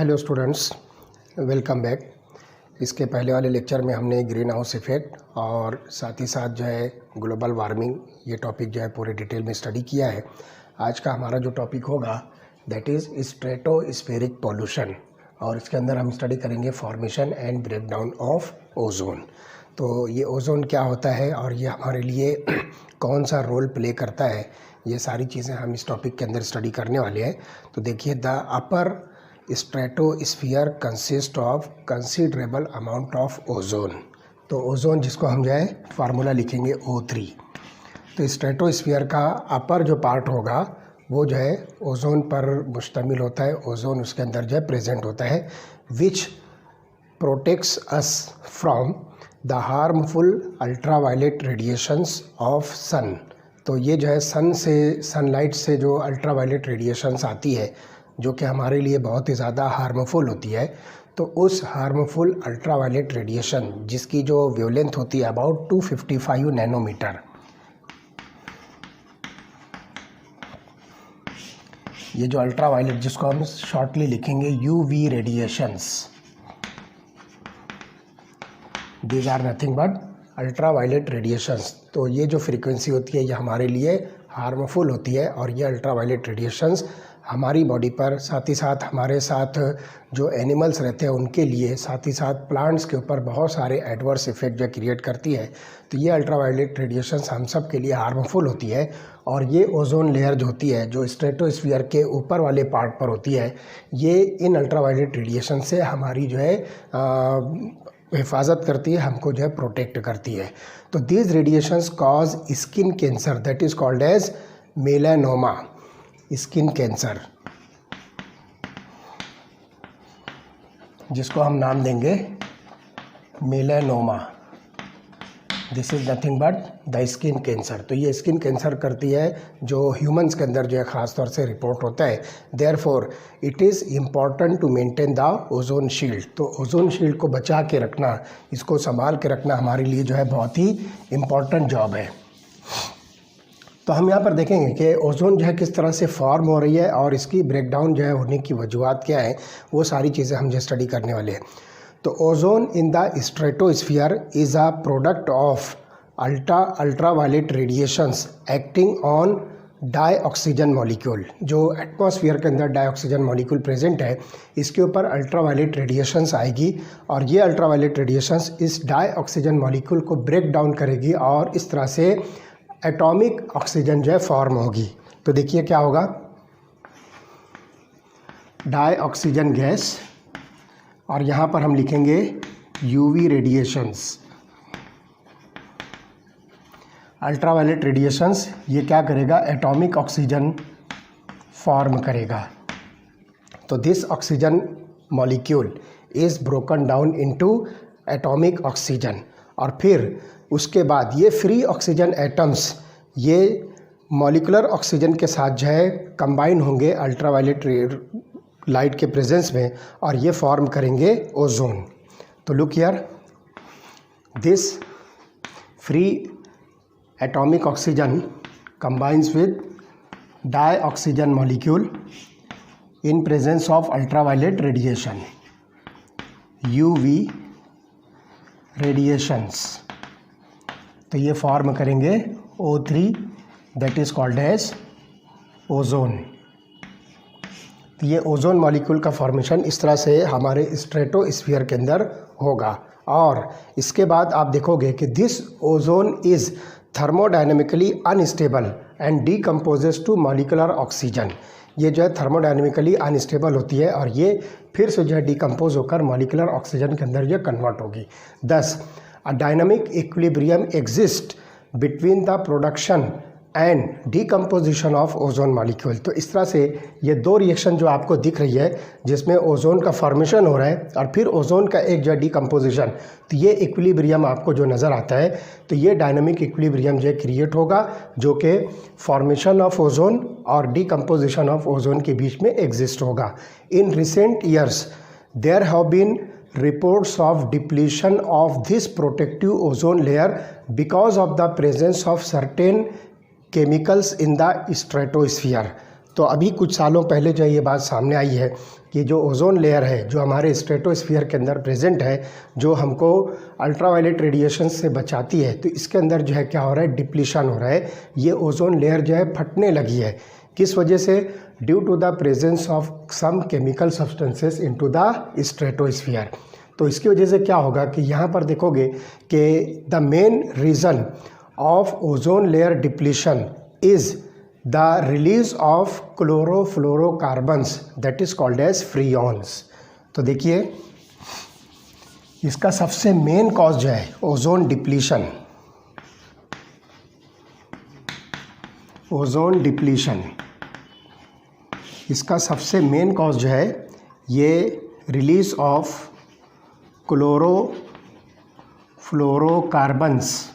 Hello students, welcome back. इसके पहले वाले लेक्चर में हमने ग्रीन हाउस इफ़ेक्ट और साथ ही साथ जो है ग्लोबल वार्मिंग ये टॉपिक जो है पूरे डिटेल में स्टडी किया है। आज का हमारा जो टॉपिक होगा दैट इज़ स्ट्रेटोस्फेरिक पॉल्यूशन, और इसके अंदर हम स्टडी करेंगे formation and breakdown of ozone. तो ये ओजोन क्या होता है और ये हमारे लिए कौन सा रोल प्ले करता है, ये सारी चीज़ें हम इस टॉपिक के अंदर स्टडी करने वाले हैं। तो देखिए, the upper stratosphere consist of considerable amount of ozone. तो ओजोन जिसको हम जो है फार्मूला लिखेंगे O3। तो स्ट्रेटोस्फीयर का अपर जो पार्ट होगा वो जो है ओजोन पर मुश्तमिल होता है। ओजोन उसके अंदर जो है प्रेजेंट होता है, which protects us from the harmful ultraviolet radiations of sun. तो ये जो है सनलाइट से जो अल्ट्रावायलेट रेडिएशंस आती है जो कि हमारे लिए बहुत ही ज़्यादा हार्मफुल होती है, तो उस हार्मफुल अल्ट्रावायलेट रेडिएशन जिसकी जो वेवलेंथ होती है अबाउट 255 नैनोमीटर, ये जो अल्ट्रावायलेट जिसको हम शॉर्टली लिखेंगे UV radiations, these are nothing but ultraviolet radiations. तो ये जो फ्रीक्वेंसी होती है ये हमारे लिए हार्मफुल होती है, और ये अल्ट्रावायलेट रेडिएशंस हमारी बॉडी पर, साथ ही साथ हमारे साथ जो एनिमल्स रहते हैं उनके लिए, साथ ही साथ प्लांट्स के ऊपर बहुत सारे एडवर्स इफेक्ट जो क्रिएट करती है। तो ये अल्ट्रावायलेट रेडिएशंस हम सब के लिए हार्मफुल होती है। और ये ओजोन लेयर जो होती है, जो स्ट्रेटोस्फीयर के ऊपर वाले पार्ट पर होती है, ये इन अल्ट्रावायलेट रेडिएशन से हमारी जो है हिफाजत करती है, हमको जो है प्रोटेक्ट करती है। तो these radiations cause skin cancer that is called as melanoma, skin cancer, जिसको हम नाम देंगे melanoma. This is nothing but the skin cancer. तो ये स्किन कैंसर करती है जो ह्यूमंस के अंदर जो है ख़ास तौर से रिपोर्ट होता है। Therefore it is important to maintain the ozone shield. तो ओजोन शील्ड को बचा के रखना, इसको संभाल के रखना हमारे लिए जो है बहुत ही इम्पॉर्टेंट जॉब है। तो हम यहाँ पर देखेंगे कि ओजोन जो है किस तरह से फॉर्म हो रही है और इसकी ब्रेकडाउन जो है होने की वजूहत क्या है, वो सारी चीज़ें हम जो स्टडी करने वाले हैं। तो ozone in the stratosphere is a product of ultraviolet radiations acting on dioxygen molecule. जो एटमॉस्फेयर के अंदर डाईऑक्सीजन मॉलिक्यूल प्रेजेंट है, इसके ऊपर अल्ट्रावायलेट रेडिएशंस आएगी, और ये अल्ट्रावायलेट रेडिएशंस इस डाईऑक्सीजन मॉलिक्यूल को ब्रेक डाउन करेगी और इस तरह से एटॉमिक ऑक्सीजन जो है फॉर्म होगी। तो देखिए क्या होगा, डाईऑक्सीजन गैस, और यहाँ पर हम लिखेंगे UV रेडिएशंस, अल्ट्रावायलेट रेडिएशंस। ये क्या करेगा, एटॉमिक ऑक्सीजन फॉर्म करेगा। तो this oxygen molecule is broken down into atomic oxygen, और फिर उसके बाद ये फ्री ऑक्सीजन एटम्स ये मॉलिकुलर ऑक्सीजन के साथ जो है कंबाइन होंगे अल्ट्रावायलेट लाइट के प्रेजेंस में, और ये फॉर्म करेंगे ओजोन। तो look here, this free atomic oxygen combines with dioxygen molecule in presence of ultraviolet radiation, UV radiations. तो ये फॉर्म करेंगे O3 that is called as ozone. तो ये ओजोन मॉलिक्यूल का फॉर्मेशन इस तरह से हमारे स्ट्रेटोस्फीयर के अंदर होगा। और इसके बाद आप देखोगे कि this ozone is thermodynamically unstable and decomposes to molecular oxygen. ये जो है थर्मोडायनेमिकली अनस्टेबल होती है और ये फिर से जो है डीकम्पोज होकर मॉलिकुलर ऑक्सीजन के अंदर ये कन्वर्ट होगी। दस A dynamic equilibrium exists between the production and decomposition of ozone molecule। तो इस तरह से ये दो रिएक्शन जो आपको दिख रही है जिसमें ओजोन का फॉर्मेशन हो रहा है और फिर ओजोन का एक जो डिकम्पोजिशन, तो ये इक्विलिब्रियम आपको जो नज़र आता है, तो ये डायनामिक इक्विलिब्रियम जो क्रिएट होगा जो कि फॉर्मेशन ऑफ ओजोन और डिकम्पोजिशन ऑफ ओजोन के बीच में एग्जिस्ट होगा। In recent years there have been reports of depletion of this protective ozone layer because of the presence of certain chemicals in the stratosphere। तो अभी कुछ सालों पहले जो ये बात सामने आई है कि जो ओजोन लेयर है जो हमारे स्ट्रेटोस्फीयर के अंदर प्रेजेंट है, जो हमको अल्ट्रावायलेट रेडिएशन से बचाती है, तो इसके अंदर जो है क्या हो रहा है, डिप्लीशन हो रहा है। ये ओजोन लेयर जो है फटने लगी है। किस वजह से? Due to the presence of some chemical substances into the stratosphere. तो इसकी वजह से क्या होगा कि यहाँ पर देखोगे कि the main reason of ozone layer depletion is the release of chlorofluorocarbons that is called as freons. तो देखिए इसका सबसे मेन कॉज जो है ओजोन डिप्लीशन, ओजोन डिप्लीशन, इसका सबसे मेन कॉज जो है ये रिलीज ऑफ क्लोरोफ्लोरोकार्बन्स,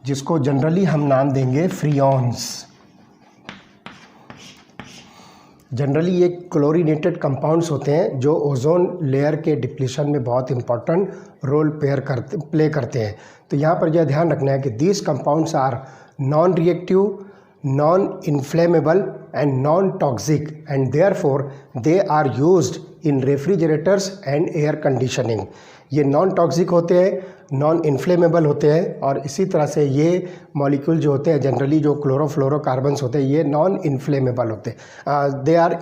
जिसको जनरली हम नाम देंगे फ्रीऑन्स। जनरली ये क्लोरीनेटेड कंपाउंड्स होते हैं जो ओजोन लेयर के डिप्लीशन में बहुत इंपॉर्टेंट रोल प्ले करते हैं। तो यहाँ पर यह ध्यान रखना है कि these compounds are non reactive, non inflammable and non toxic and therefore they are used in refrigerators and air conditioning. ये नॉन टॉक्सिक होते हैं, नॉन इन्फ्लेमेबल होते हैं, और इसी तरह से ये मॉलिक्यूल जो होते हैं जनरली जो क्लोरोफ्लोरोकार्बन्स होते हैं ये नॉन इन्फ्लेमेबल होते हैं, दे आर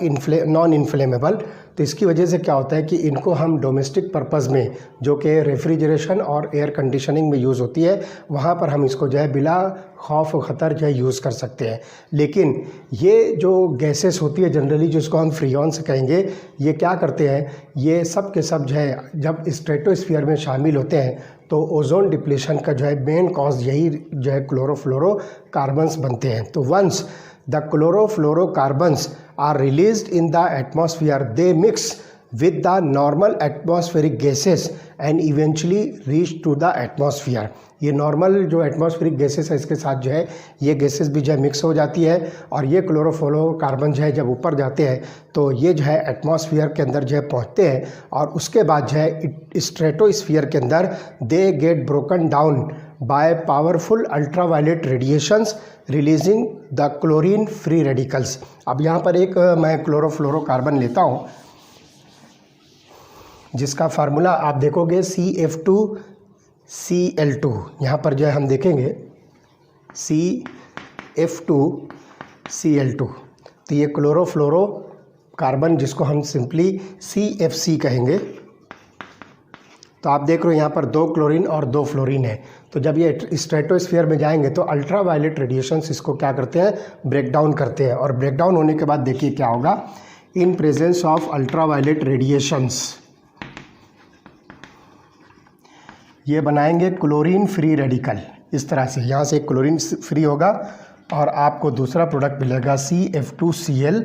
नॉन इन्फ्लेमेबल। तो इसकी वजह से क्या होता है कि इनको हम डोमेस्टिक पर्पस में जो कि रेफ्रिजरेशन और एयर कंडीशनिंग में यूज़ होती है वहाँ पर हम इसको जो है बिला खौफ व ख़तर जो है यूज़ कर सकते हैं। लेकिन ये जो गैसेस होती है जनरली जिसको हम फ्रीऑन्स कहेंगे, ये क्या करते हैं, ये सब के सब जो है जब स्ट्रेटोस्फीयर में शामिल होते हैं तो ओजोन डिप्लीशन का जो है मेन कॉज यही जो है क्लोरोफ्लोरोकार्बन्स बनते हैं। तो once the chlorofluorocarbons are released in the atmosphere, they mix with the normal atmospheric gases and eventually reach to the atmosphere। ये नॉर्मल जो एटमॉस्फेरिक गैसेस है इसके साथ जो है ये गैसेस भी जो है मिक्स हो जाती है, और ये क्लोरोफ्लोरोकार्बन जो है जब ऊपर जाते हैं तो ये जो है एटमॉस्फेयर के अंदर जो है पहुँचते हैं, और उसके बाद जो है स्ट्रेटोस्फीयर के अंदर they get broken down by powerful ultraviolet radiations releasing the chlorine free radicals. अब यहाँ पर एक मैं क्लोरोफ्लोरोकार्बन लेता हूँ जिसका फार्मूला आप देखोगे CF2Cl2। यहाँ पर जो है हम देखेंगे CF2Cl2, तो ये क्लोरोफ्लोरोकार्बन जिसको हम सिंपली CFC कहेंगे। तो आप देख रहे हो यहाँ पर 2 क्लोरीन और 2 फ्लोरीन है। तो जब ये स्ट्रेटोस्फीयर में जाएंगे तो अल्ट्रावायलेट रेडिएशंस इसको क्या करते हैं, ब्रेक डाउन करते हैं, और ब्रेक डाउन होने के बाद देखिए क्या होगा, इन प्रेजेंस ऑफ अल्ट्रावायलेट रेडिएशंस ये बनाएंगे क्लोरीन फ्री रेडिकल। इस तरह से यहाँ से एक क्लोरीन फ्री होगा और आपको दूसरा प्रोडक्ट मिलेगा CF2Cl,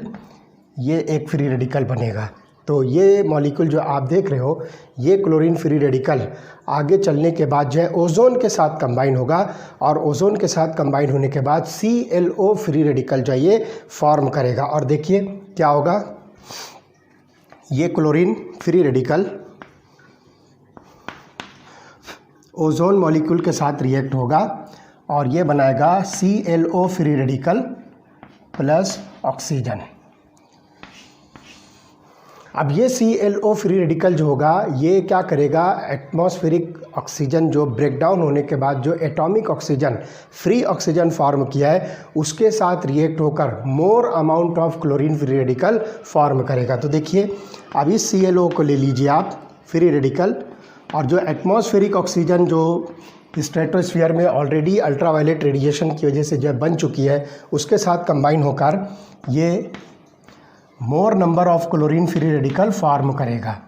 ये एक फ्री रेडिकल बनेगा। तो ये मॉलिक्यूल जो आप देख रहे हो ये क्लोरीन फ्री रेडिकल आगे चलने के बाद जो है ओजोन के साथ कंबाइन होगा, और ओजोन के साथ कंबाइन होने के बाद ClO फ्री रेडिकल जो ये फॉर्म करेगा। और देखिए क्या होगा, ये chlorine free radical ozone molecule के साथ रिएक्ट होगा और ये बनाएगा ClO free radical plus oxygen. अब ये ClO फ्री रेडिकल जो होगा ये क्या करेगा, एटमॉस्फेरिक ऑक्सीजन जो ब्रेक डाउन होने के बाद जो atomic oxygen free oxygen form किया है उसके साथ रिएक्ट होकर more amount of chlorine free radical form करेगा। तो देखिए अब इस ClO को ले लीजिए आप फ्री रेडिकल, और जो एटमॉस्फेरिक ऑक्सीजन जो स्ट्रेटोस्फीयर में ऑलरेडी अल्ट्रावायलेट रेडिएशन की वजह से जब बन चुकी है उसके साथ कंबाइन होकर ये more number of chlorine free radical form करेगा।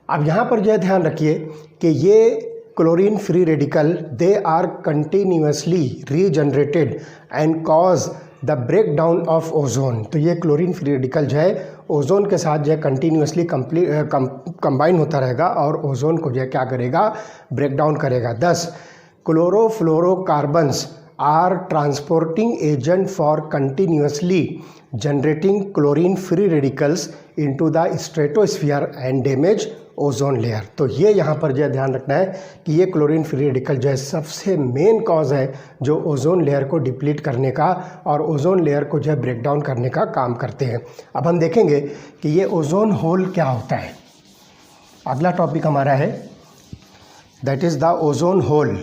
अब यहाँ पर जो ध्यान रखिए कि ये chlorine free radical they are continuously regenerated and cause the break down of ozone. तो ये क्लोरीन फ्री रेडिकल जो है ओजोन के साथ जो है कंटिन्यूसली कंबाइन होता रहेगा और ओजोन को जो है क्या करेगा, ब्रेक डाउन करेगा। 10 chlorofluorocarbons are transporting agent for continuously generating chlorine free radicals into the stratosphere and damage ozone layer. तो ये यहाँ पर जो है ध्यान रखना है कि ये क्लोरीन फ्री रेडिकल जो है सबसे मेन कॉज है जो ओजोन लेयर को डिप्लीट करने का और ओजोन लेयर को जो है ब्रेक डाउन करने का काम करते हैं। अब हम देखेंगे कि ये ओजोन होल क्या होता है। अगला टॉपिक हमारा है that is the ozone hole.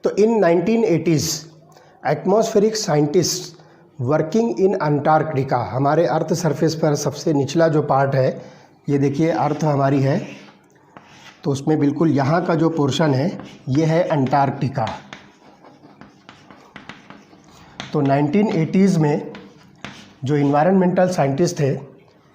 तो इन 1980s atmospheric scientist working in Antarctica, हमारे अर्थ सरफेस पर सबसे निचला जो पार्ट है, ये देखिए अर्थ हमारी है, तो उसमें बिल्कुल यहाँ का जो पोर्शन है ये है अंटार्कटिका। तो 1980s में जो इन्वायरमेंटल साइंटिस्ट थे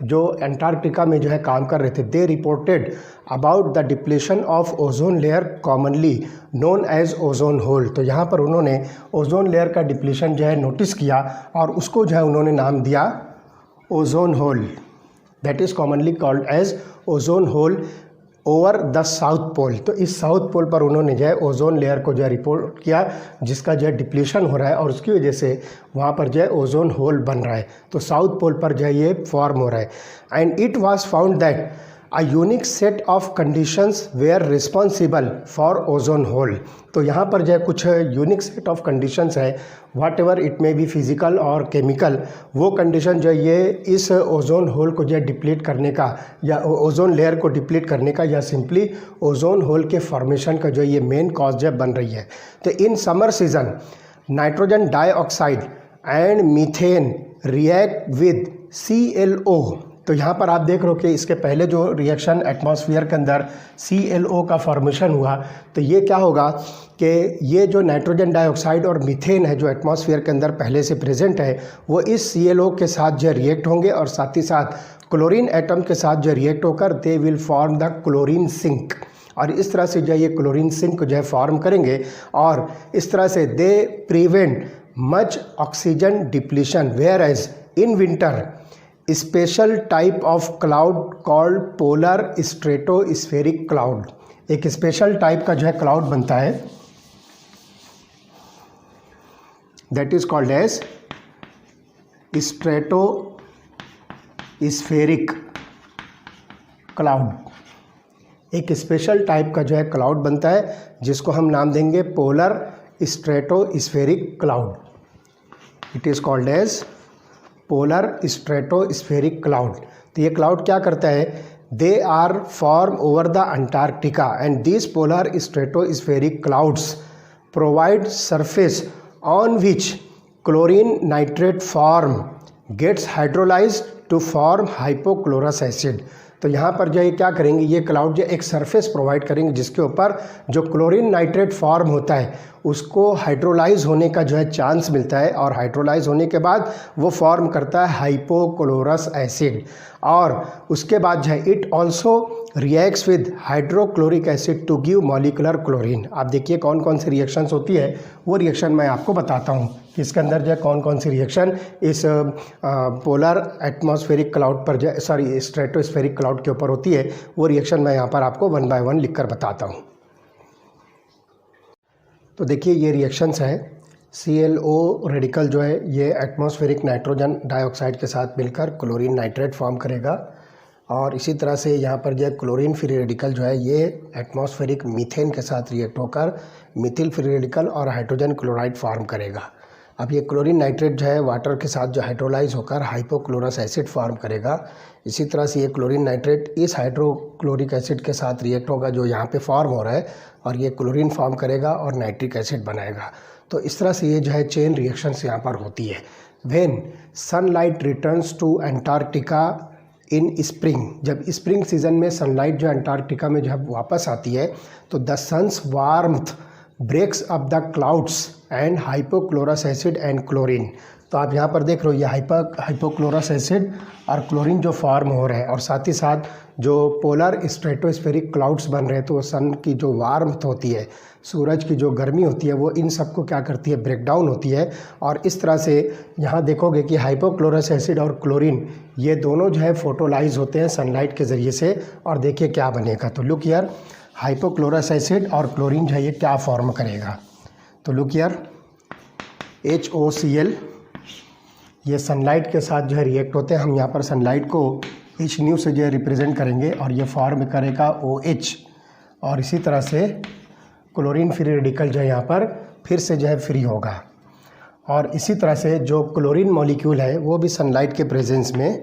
जो अंटार्कटिका में जो है काम कर रहे थे, they reported about the depletion of ozone layer commonly known as ozone hole. तो यहाँ पर उन्होंने ओजोन लेयर का डिप्लेशन जो है नोटिस किया और उसको जो है उन्होंने नाम दिया ozone hole, that is commonly called as ozone hole over the South Pole. तो इस साउथ पोल पर उन्होंने जो है ओजोन लेयर को जो है रिपोर्ट किया जिसका जो है डिप्लीशन हो रहा है और उसकी वजह से वहाँ पर जो है ओजोन होल बन रहा है। तो साउथ पोल पर जो है ये फॉर्म हो रहा है and it was found that a unique set of conditions were responsible for ozone hole. तो यहाँ पर जो है कुछ यूनिक सेट ऑफ कंडीशंस है, whatever it may be physical और केमिकल, वो कंडीशन जो है ये इस ओजोन होल को जो है डिप्लीट करने का या ओजोन लेयर को डिप्लीट करने का या सिंपली ओजोन होल के फॉर्मेशन का जो ये मेन कॉज जो बन रही है। तो in summer season nitrogen dioxide and methane react with ClO। तो यहाँ पर आप देख रहे हो कि इसके पहले जो रिएक्शन एटमॉस्फेयर के अंदर ClO का फॉर्मेशन हुआ, तो ये क्या होगा कि ये जो नाइट्रोजन डाइऑक्साइड और मीथेन है जो एटमॉस्फेयर के अंदर पहले से प्रेजेंट है वो इस ClO के साथ जो रिएक्ट होंगे और साथ ही साथ क्लोरीन एटम के साथ जो रिएक्ट होकर they will form the chlorine sink. और इस तरह से जो ये क्लोरीन सिंक जो है फॉर्म करेंगे और इस तरह से they prevent much oxygen depletion, whereas in winter special type of cloud called polar stratospheric cloud, एक स्पेशल टाइप का जो है क्लाउड बनता है that is called as stratospheric cloud. एक स्पेशल टाइप का जो है क्लाउड बनता है जिसको हम नाम देंगे polar stratospheric cloud. It is called as polar stratospheric cloud. तो ये क्लाउड क्या करता है, they are form over the Antarctica and this polar stratospheric clouds provide surface on which chlorine nitrate form gets hydrolysed to form hypochlorous acid. तो यहाँ पर जो ये क्या करेंगे, ये क्लाउड जो एक सरफेस प्रोवाइड करेंगे जिसके ऊपर जो क्लोरीन नाइट्रेट फॉर्म होता है उसको हाइड्रोलाइज होने का जो है चांस मिलता है और हाइड्रोलाइज होने के बाद वो फॉर्म करता है हाइपोक्लोरस एसिड और उसके बाद जो है it also reacts with hydrochloric acid to give molecular chlorine. आप देखिए कौन कौन सी रिएक्शंस होती है, वो रिएक्शन मैं आपको बताता हूँ कि इसके अंदर जो है कौन कौन सी रिएक्शन इस पोलर एटमॉस्फेरिक क्लाउड पर जो स्ट्रेटोस्फेरिक क्लाउड के ऊपर होती है, वो रिएक्शन मैं यहाँ पर आपको 1 बाय 1 लिख कर बताता हूँ। तो देखिए ये रिएक्शंस हैं, ClO रेडिकल जो है ये एटमॉस्फेरिक नाइट्रोजन डाइऑक्साइड के साथ मिलकर क्लोरीन नाइट्रेट फॉर्म करेगा और इसी तरह से यहाँ पर जो है क्लोरीन फ्री रेडिकल जो है ये एटमॉस्फेरिक मीथेन के साथ रिएक्ट होकर मिथिल फ्री रेडिकल और हाइड्रोजन क्लोराइड फॉर्म करेगा। अब ये क्लोरीन नाइट्रेट जो है वाटर के साथ जो हाइड्रोलाइज होकर हाइपोक्लोरस एसिड फॉर्म करेगा। इसी तरह से ये क्लोरीन नाइट्रेट इस हाइड्रोक्लोरिक एसिड के साथ रिएक्ट होगा जो यहाँ पे फॉर्म हो रहा है और ये क्लोरीन फॉर्म करेगा और नाइट्रिक एसिड बनाएगा। तो इस तरह से ये जो है चेन रिएक्शंस यहाँ पर होती है। When sunlight returns to Antarctica in spring, जब स्प्रिंग सीजन में सनलाइट जो अंटार्कटिका में जब वापस आती है तो the sun's warmth breaks up the clouds and hypochlorous acid and chlorine. तो आप यहाँ पर देख रहे हो ये हाइपोक्लोरस एसिड और क्लोरीन जो फॉर्म हो रहे हैं और साथ ही साथ जो पोलर स्ट्रेटोस्फेरिक क्लाउड्स बन रहे हैं तो सन की जो वार्मथ होती है, सूरज की जो गर्मी होती है वो इन सब को क्या करती है, ब्रेक डाउन होती है। और इस तरह से यहाँ देखोगे कि हाइपोक्लोरस एसिड और क्लोरीन ये दोनों जो है फोटोलाइज होते हैं सनलाइट के ज़रिए से और देखिए क्या बनेगा। तो लुक हियर, हाइपोक्लोरस एसिड और क्लोरीन जो है ये क्या फॉर्म करेगा। तो लुक हियर, HOCl ये सनलाइट के साथ जो है रिएक्ट होते हैं। हम यहाँ पर सनलाइट को H से जो है रिप्रेजेंट करेंगे और ये फॉर्म करेगा OH, और इसी तरह से क्लोरीन फ्री रेडिकल जो है यहाँ पर फिर से जो है फ्री होगा। और इसी तरह से जो क्लोरीन मॉलिक्यूल है वो भी सनलाइट के प्रेजेंस में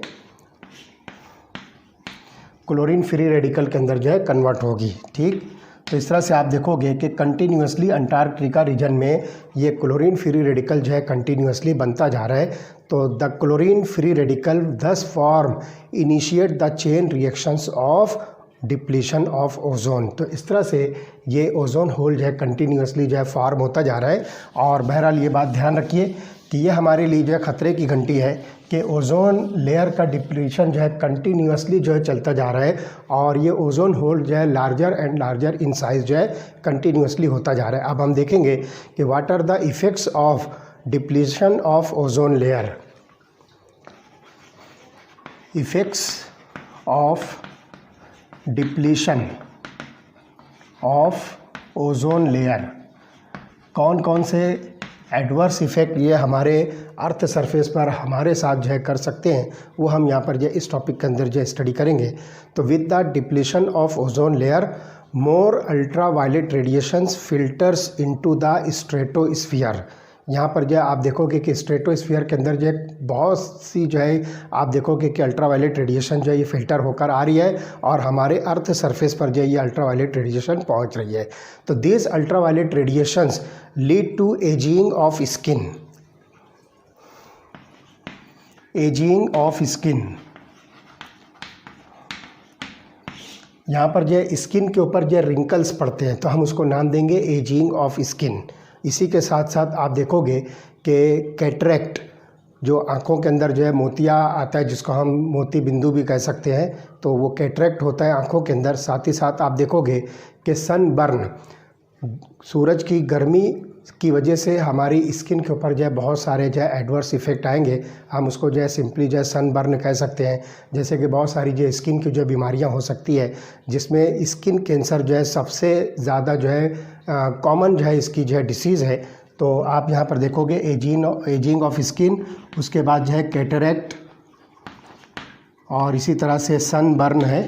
क्लोरीन फ्री रेडिकल के अंदर जो है कन्वर्ट होगी। ठीक, तो इस तरह से आप देखोगे कि कंटिन्यूसली अंटार्कटिका रीजन में ये क्लोरीन फ्री रेडिकल जो है कंटिन्यूसली बनता जा रहा है। तो द क्लोरीन फ्री रेडिकल दस form initiate the chain reactions of depletion of ozone. तो इस तरह से ये ओजोन होल जो है कंटिन्यूसली जो है फॉर्म होता जा रहा है। और बहरहाल ये बात ध्यान रखिए कि ये हमारे लिए जो है ख़तरे की घंटी है कि ओजोन लेयर का डिप्लीशन जो है कंटिन्यूसली जो है चलता जा रहा है, और ये ओजोन होल जो है larger and larger in size जो है कंटिन्यूसली होता जा रहा है। अब हम देखेंगे कि what are the effects of depletion of ozone layer. Effects of depletion of ozone layer, कौन कौन से एडवर्स इफ़ेक्ट ये हमारे अर्थ सरफेस पर हमारे साथ जो है कर सकते हैं, वो हम यहाँ पर जो इस टॉपिक के अंदर जो स्टडी करेंगे। तो with the depletion of ozone layer more ultraviolet radiations filters into the stratosphere. यहाँ पर जो है आप देखोगे कि स्ट्रेटोस्फीयर के अंदर जो है बहुत सी जो है आप देखोगे कि अल्ट्रा वायलेट रेडिएशन जो है ये फ़िल्टर होकर आ रही है और हमारे अर्थ सरफेस पर जो है ये अल्ट्रा वायलेट रेडिएशन पहुँच रही है। तो this ultraviolet radiations lead to ageing of skin. Ageing of skin, यहाँ पर जो है स्किन के ऊपर जो रिंकल्स पड़ते हैं तो हम उसको नाम देंगे एजिंग ऑफ स्किन। इसी के साथ साथ आप देखोगे कि कैटरेक्ट, जो आँखों के अंदर जो है मोतिया आता है जिसको हम मोती बिंदु भी कह सकते हैं, तो वो कैटरेक्ट होता है आँखों के अंदर। साथ ही साथ आप देखोगे कि सनबर्न, सूरज की गर्मी की वजह से हमारी स्किन के ऊपर जो है बहुत सारे जो है एडवर्स इफ़ेक्ट आएंगे। हम उसको जो है सिंपली जो है सनबर्न कह सकते हैं। जैसे कि बहुत सारी जो स्किन की जो बीमारियां हो सकती है, जिसमें स्किन कैंसर जो है सबसे ज़्यादा जो है कॉमन जो है इसकी जो है डिसीज़ है। तो आप यहाँ पर देखोगे एजिंग ऑफ स्किन, उसके बाद जो है कैटरेक्ट, और इसी तरह से सनबर्न है।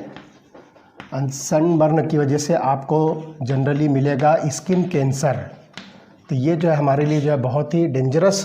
सनबर्न की वजह से आपको जनरली मिलेगा स्किन कैंसर। तो ये जो है हमारे लिए जो है बहुत ही डेंजरस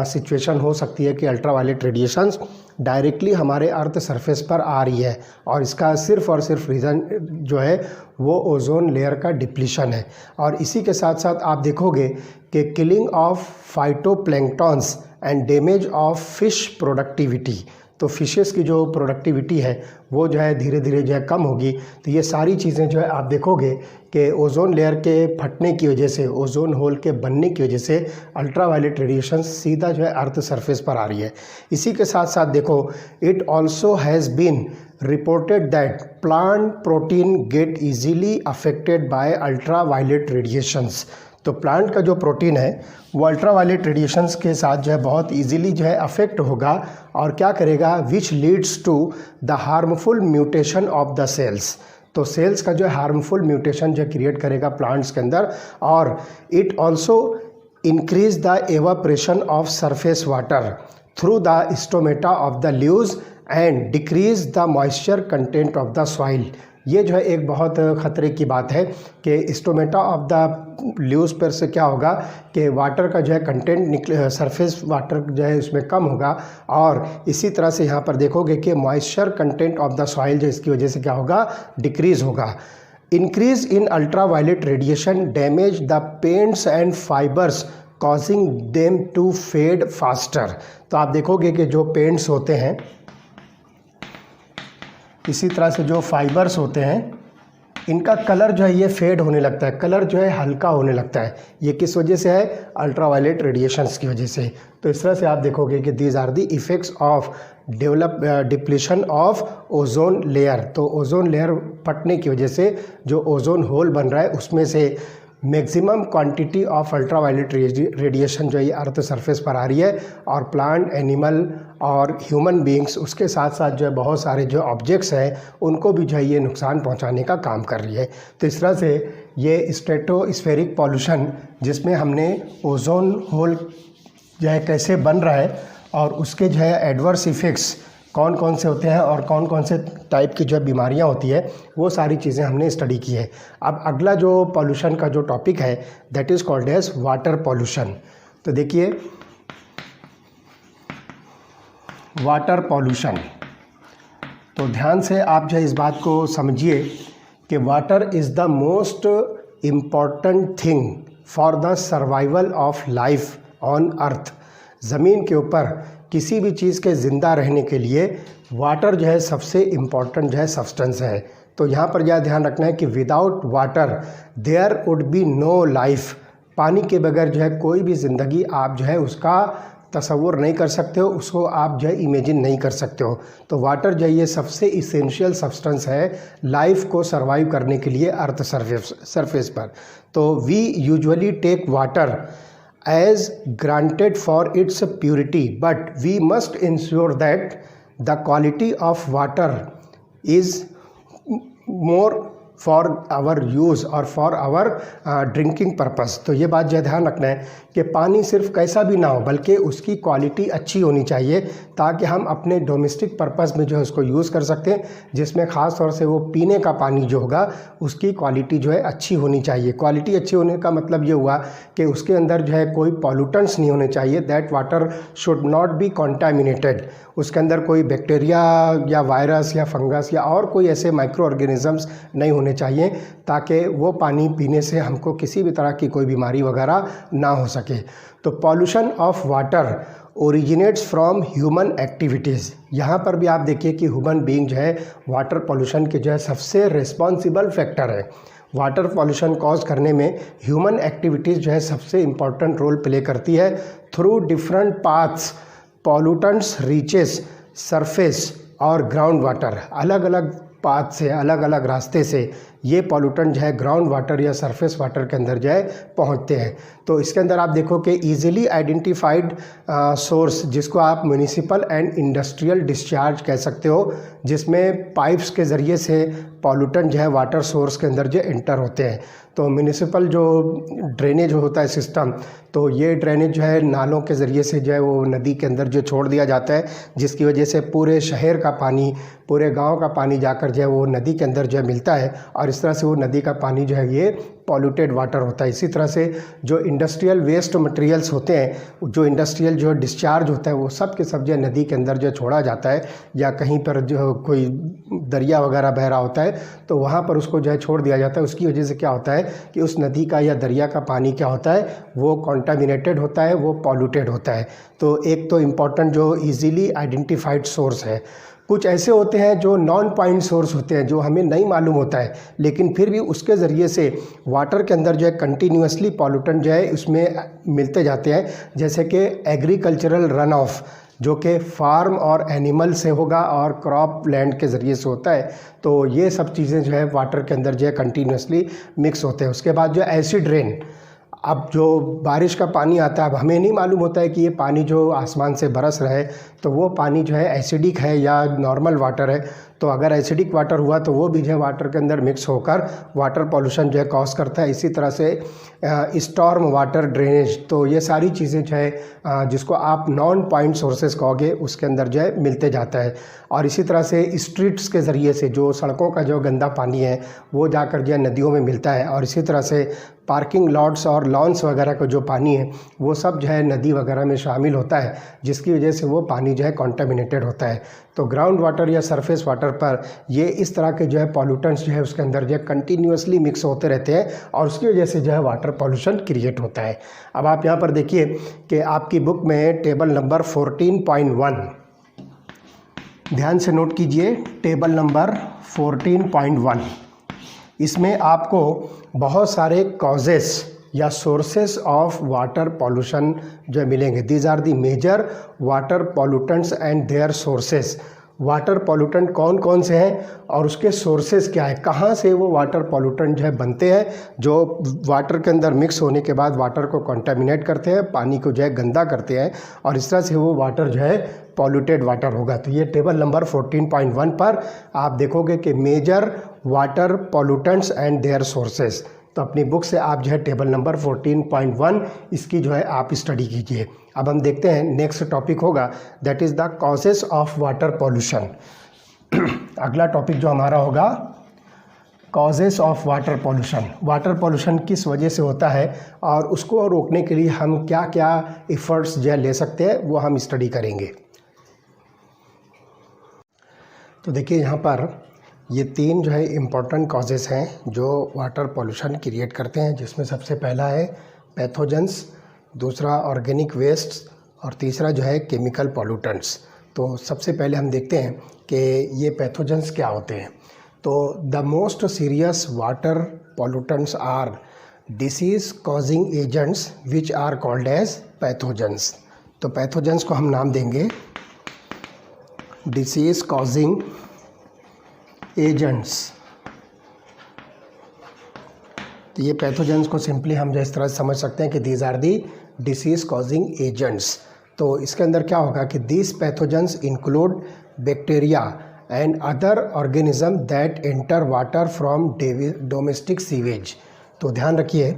सिचुएशन हो सकती है कि अल्ट्रा वायलेट रेडिएशंस डायरेक्टली हमारे अर्थ सरफेस पर आ रही है, और इसका सिर्फ़ और सिर्फ रीज़न जो है वो ओजोन लेयर का डिप्लीशन है। और इसी के साथ साथ आप देखोगे कि killing of phytoplanktons and damage of fish productivity. तो फिशेस की जो प्रोडक्टिविटी है वो जो है धीरे धीरे जो है कम होगी। तो ये सारी चीज़ें जो है आप देखोगे कि ओजोन लेयर के फटने की वजह से, ओजोन होल के बनने की वजह से अल्ट्रा वायलेट रेडिएशन सीधा जो है अर्थ सरफेस पर आ रही है। इसी के साथ साथ देखो, it also has been reported that plant protein get easily affected by ultraviolet radiations. तो प्लांट का जो प्रोटीन है वो अल्ट्रा वायलेट रेडिएशंस के साथ जो है बहुत इजीली जो है अफेक्ट होगा, और क्या करेगा, which leads to the harmful mutation of the cells. तो सेल्स का जो है हार्मफुल म्यूटेशन जो क्रिएट करेगा प्लांट्स के अंदर। और it also increase the evaporation of surface water through the stomata of the leaves and decrease the moisture content of the soil. ये जो है एक बहुत ख़तरे की बात है कि स्टोमेटा ऑफ द लीव्स पर से क्या होगा कि वाटर का जो है कंटेंट सरफेस वाटर जो है उसमें कम होगा, और इसी तरह से यहाँ पर देखोगे कि moisture content of the soil जो इसकी वजह से क्या होगा, डिक्रीज़ होगा। Increase in ultraviolet radiation damage the paints and fibres causing them to fade faster. तो आप देखोगे कि जो पेंट्स होते हैं, इसी तरह से जो फाइबर्स होते हैं, इनका कलर जो है ये फेड होने लगता है, कलर जो है हल्का होने लगता है। ये किस वजह से है, अल्ट्रा वायलेट रेडिएशंस की वजह से। तो इस तरह से आप देखोगे कि these are the effects of depletion of ozone layer. तो ओजोन लेयर फटने की वजह से जो ओजोन होल बन रहा है उसमें से maximum quantity of ultraviolet radiation जो है अर्थ सरफेस पर आ रही है, और प्लांट, एनिमल और ह्यूमन बींग्स, उसके साथ साथ जो है बहुत सारे जो ऑब्जेक्ट्स हैं उनको भी जो है ये नुकसान पहुंचाने का काम कर रही है। तो इस तरह से ये स्ट्रेटोस्फेरिक पॉल्यूशन, जिसमें हमने ओजोन होल जो है कैसे बन रहा है और उसके जो है एडवर्स इफ़ेक्ट्स कौन कौन से होते हैं और कौन कौन से टाइप की जो बीमारियां होती है, वो सारी चीज़ें हमने स्टडी की है। अब अगला जो पॉल्यूशन का जो टॉपिक है that is called as water pollution. तो देखिए वाटर पॉल्यूशन, तो ध्यान से आप जो है इस बात को समझिए कि water is the most important thing for the survival of life on earth. ज़मीन के ऊपर किसी भी चीज़ के ज़िंदा रहने के लिए वाटर जो है सबसे इम्पॉर्टेंट जो है सब्सटेंस है। तो यहाँ पर यह ध्यान रखना है कि without water there would be no life. पानी के बगैर जो है कोई भी ज़िंदगी आप जो है उसका तसव्वुर नहीं कर सकते हो, उसको आप जो है इमेजिन नहीं कर सकते हो। तो वाटर जो है ये सबसे इसेंशियल सब्सटेंस है लाइफ को सर्वाइव करने के लिए अर्थ सरफेस पर। तो we usually take water as granted for its purity, but we must ensure that the quality of water is more for our use और for our drinking purpose। तो ये बात जो ध्यान रखना है कि पानी सिर्फ कैसा भी ना हो बल्कि उसकी क्वालिटी अच्छी होनी चाहिए ताकि हम अपने डोमेस्टिक पर्पस में जो है उसको यूज़ कर सकते हैं, जिसमें ख़ास तौर से वो पीने का पानी जो होगा उसकी क्वालिटी जो है अच्छी होनी चाहिए। क्वालिटी अच्छी होने का मतलब ये हुआ कि उसके अंदर जो है कोई पॉल्यूटेंट्स नहीं होने चाहिए। That water should not be contaminated. उसके अंदर कोई बैक्टीरिया या वायरस या फंगस या और कोई ऐसे माइक्रो ऑर्गेनिजम्स नहीं होने चाहिए ताकि वो पानी पीने से हमको किसी भी तरह की कोई बीमारी वगैरह ना हो सके। तो pollution of water originates from human activities. यहाँ पर भी आप देखिए कि ह्यूमन बीइंग जो है वाटर पॉल्यूशन के जो है सबसे रिस्पॉन्सिबल फैक्टर है। वाटर पॉल्यूशन कॉज करने में ह्यूमन एक्टिविटीज़ जो है सबसे इम्पॉर्टेंट रोल प्ले करती है। Through different paths pollutants reaches surface और ग्राउंड वाटर। अलग अलग पाथ से, अलग अलग रास्ते से ये पॉल्यूटेंट जो है ग्राउंड वाटर या सरफेस वाटर के अंदर जो है पहुँचते हैं। तो इसके अंदर आप देखो कि ईजिली आइडेंटिफाइड सोर्स, जिसको आप म्यूनिसिपल एंड इंडस्ट्रियल डिस्चार्ज कह सकते हो, जिसमें पाइप्स के ज़रिए से पॉल्यूटेंट जो है वाटर सोर्स के अंदर जो एंटर होते हैं। तो म्यूनिसिपल जो ड्रेनेज होता है सिस्टम, तो ये ड्रेनेज जो है नालों के ज़रिए से जो है वो नदी के अंदर जो छोड़ दिया जाता है, जिसकी वजह से पूरे शहर का पानी, पूरे गांव का पानी जाकर जो है वो नदी के अंदर जो है मिलता है और इस तरह से वो नदी का पानी जो है ये पॉल्यूटेड वाटर होता है। इसी तरह से जो इंडस्ट्रियल वेस्ट मटेरियल्स होते हैं, जो इंडस्ट्रियल जो डिस्चार्ज होता है, वो सब के सब जो है नदी के अंदर जो छोड़ा जाता है या कहीं पर जो कोई दरिया वगैरह बह रहा होता है तो वहाँ पर उसको जो है छोड़ दिया जाता है। उसकी वजह से क्या होता है कि उस नदी का या दरिया का पानी क्या होता है, वो कॉन्टामिनेटेड होता है, वो पॉल्यूटेड होता है। तो एक तो इम्पॉर्टेंट जो ईजीली आइडेंटिफाइड सोर्स है। कुछ ऐसे होते हैं जो नॉन पॉइंट सोर्स होते हैं, जो हमें नहीं मालूम होता है, लेकिन फिर भी उसके ज़रिए से वाटर के अंदर जो है कंटिन्यूसली पॉल्यूटेंट जो है उसमें मिलते जाते हैं। जैसे कि एग्रीकल्चरल रन ऑफ, जो कि फार्म और एनिमल से होगा और क्रॉप लैंड के ज़रिए से होता है। तो ये सब चीज़ें जो है वाटर के अंदर जो है कंटिन्यूसली मिक्स होते हैं। उसके बाद जो एसिड रेन, अब जो बारिश का पानी आता है, अब हमें नहीं मालूम होता है कि ये पानी जो आसमान से बरस रहा है तो वो पानी जो है एसिडिक है या नॉर्मल वाटर है। तो अगर एसिडिक वाटर हुआ तो वो भी जो है वाटर के अंदर मिक्स होकर वाटर पॉल्यूशन जो है कॉज करता है। इसी तरह से स्टॉर्म वाटर ड्रेनेज, तो ये सारी चीज़ें जो है जिसको आप नॉन पॉइंट सोर्सेज कहोगे उसके अंदर जो है मिलते जाता है। और इसी तरह से स्ट्रीट्स के ज़रिए से जो सड़कों का जो गंदा पानी है वो जाकर जो है नदियों में मिलता है। और इसी तरह से पार्किंग लॉट्स और लॉन्स वगैरह का जो पानी है वो सब जो है नदी वगैरह में शामिल होता है, जिसकी वजह से वो पानी जो है कॉन्टामिनेटेड होता है। तो ग्राउंड वाटर या सरफेस वाटर पर ये इस तरह के जो है पॉल्यूटेंट्स जो है उसके अंदर जो है कंटिन्यूसली मिक्स होते रहते हैं और उसकी वजह से जो है वाटर पॉल्यूशन क्रिएट होता है। अब आप यहाँ पर देखिए कि आपकी बुक में टेबल नंबर 14.1 ध्यान से नोट कीजिए, टेबल नंबर 14.1। इसमें आपको बहुत सारे कॉजेस या सोर्सेस ऑफ वाटर पॉल्यूशन जो मिलेंगे। These are the major water pollutants and their sources. Water pollutant कौन कौन से हैं और उसके सोर्सेस क्या है, कहाँ से वो वाटर पॉल्यूटेंट जो है बनते हैं, जो वाटर के अंदर मिक्स होने के बाद वाटर को कंटामिनेट करते हैं, पानी को जो है गंदा करते हैं और इस तरह से वो वाटर जो है पॉल्यूटेड वाटर होगा। तो ये टेबल नंबर 14.1 पर आप देखोगे कि major water pollutants and their sources, तो अपनी बुक से आप जो है टेबल नंबर 14.1 इसकी जो है आप स्टडी कीजिए। अब हम देखते हैं नेक्स्ट टॉपिक होगा that is the causes of water pollution. अगला टॉपिक जो हमारा होगा causes of water pollution. Water pollution किस वजह से होता है और उसको रोकने के लिए हम क्या क्या एफर्ट्स जो है ले सकते हैं वो हम स्टडी करेंगे। तो देखिए यहाँ पर ये 3 जो है इम्पोर्टेंट कॉजेस हैं जो वाटर पॉल्यूशन क्रिएट करते हैं, जिसमें सबसे पहला है पैथोजेंस, दूसरा ऑर्गेनिक वेस्ट और तीसरा जो है केमिकल पॉल्यूटेंट्स। तो सबसे पहले हम देखते हैं कि ये पैथोजेंस क्या होते हैं। तो the most serious water pollutants are disease causing agents which are called as pathogens. तो पैथोजेंस को हम नाम देंगे डिसीज कॉजिंग एजेंट्स। तो ये पैथोजेंस को सिंपली हम जो इस तरह से समझ सकते हैं कि these are the disease causing agents. तो इसके अंदर क्या होगा कि this pathogens include bacteria and other organism that enter water from domestic sewage. तो ध्यान रखिए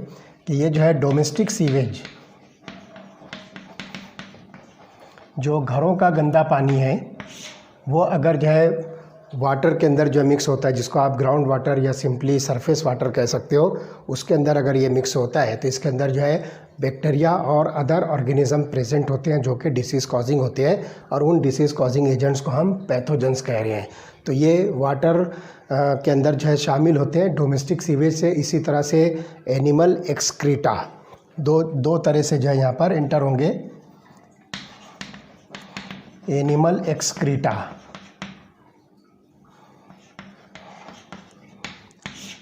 कि ये जो है डोमेस्टिक सीवेज, जो घरों का गंदा पानी है, वो अगर जो है वाटर के अंदर जो मिक्स होता है, जिसको आप ग्राउंड वाटर या सिंपली सरफेस वाटर कह सकते हो, उसके अंदर अगर ये मिक्स होता है तो इसके अंदर जो है बैक्टीरिया और अदर ऑर्गेनिज्म प्रेजेंट होते हैं जो कि डिसीज़ कॉजिंग होते हैं, और उन डिसीज़ कॉजिंग एजेंट्स को हम पैथोजेंस कह रहे हैं। तो ये वाटर के अंदर जो है शामिल होते हैं डोमेस्टिक सीवेज से। इसी तरह से एनिमल एक्सक्रीटा दो तरह से जो है यहाँ पर एंटर होंगे। एनिमल एक्सक्रीटा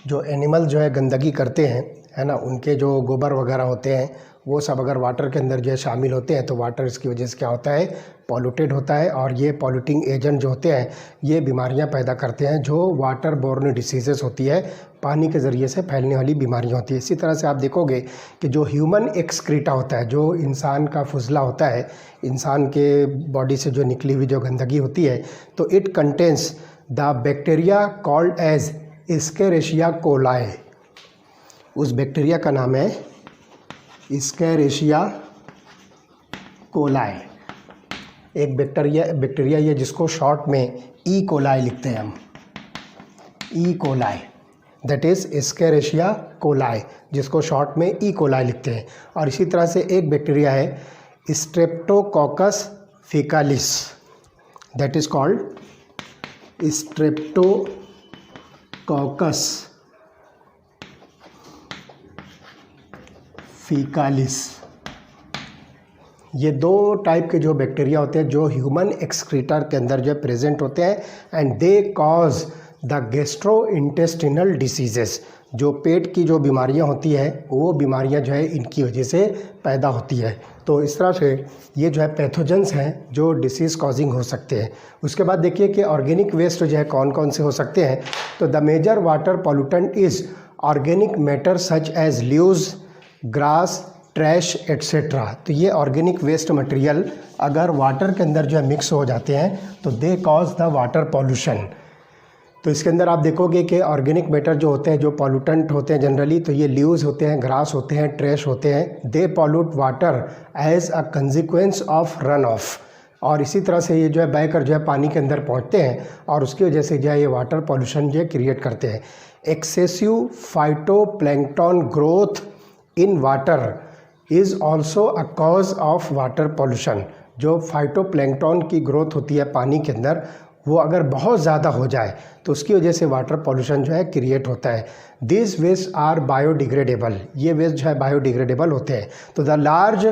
जो एनिमल जो है गंदगी करते हैं, है ना, उनके जो गोबर वगैरह होते हैं वो सब अगर वाटर के अंदर जो है शामिल होते हैं तो वाटर इसकी वजह से क्या होता है, पॉल्यूटेड होता है। और ये पॉल्यूटिंग एजेंट जो होते हैं ये बीमारियां पैदा करते हैं जो वाटर बोर्न डिसीजेस होती है, पानी के ज़रिए से फैलने वाली बीमारियां होती है। इसी तरह से आप देखोगे कि जो ह्यूमन एक्सक्रीटा होता है, जो इंसान का फुजला होता है, इंसान के बॉडी से जो निकली हुई जो गंदगी होती है, तो it contains the bacteria called as Escherichia coli. उस बैक्टीरिया का नाम है एस्केरिशिया कोलाई। एक बैक्टीरिया ये जिसको शॉर्ट में ई कोलाई लिखते हैं हम, E coli, that is Escherichia coli, जिसको शॉर्ट में ई कोलाई लिखते हैं। और इसी तरह से एक बैक्टीरिया है Streptococcus faecalis, that is called Streptococcus faecalis. ये 2 टाइप के जो बैक्टीरिया होते हैं जो ह्यूमन एक्सक्रीटर के अंदर जो प्रेजेंट होते हैं, and they cause the gastrointestinal diseases. जो पेट की जो बीमारियां होती हैं वो बीमारियां जो है इनकी वजह से पैदा होती है। तो इस तरह से ये जो है पैथोजेंस हैं जो डिसीज़ कॉजिंग हो सकते हैं। उसके बाद देखिए कि ऑर्गेनिक वेस्ट जो है कौन कौन से हो सकते हैं। तो the major water pollutant is organic matter such as leaves, grass, trash etcetera. तो ये ऑर्गेनिक वेस्ट मटेरियल अगर वाटर के अंदर जो है मिक्स हो जाते हैं तो they cause the water pollution. तो इसके अंदर आप देखोगे कि ऑर्गेनिक मैटर जो होते हैं, जो पॉल्यूटेंट होते हैं जनरली, तो ये ल्यूज होते हैं, ग्रास होते हैं, ट्रैश होते हैं। They pollute water as a consequence of run off. और इसी तरह से ये जो है बहकर जो है पानी के अंदर पहुंचते हैं और उसकी वजह से जो है ये वाटर पॉल्यूशन जो है क्रिएट करते हैं। Excessive phytoplankton growth in water is also a cause of water pollution. जो फाइटोप्लैंक्टन की ग्रोथ होती है पानी के अंदर, वो अगर बहुत ज़्यादा हो जाए तो उसकी वजह से वाटर पॉल्यूशन जो है क्रिएट होता है। This waste are biodegradable. ये वेस्ट जो है बायोडिग्रेडेबल होते हैं। तो the large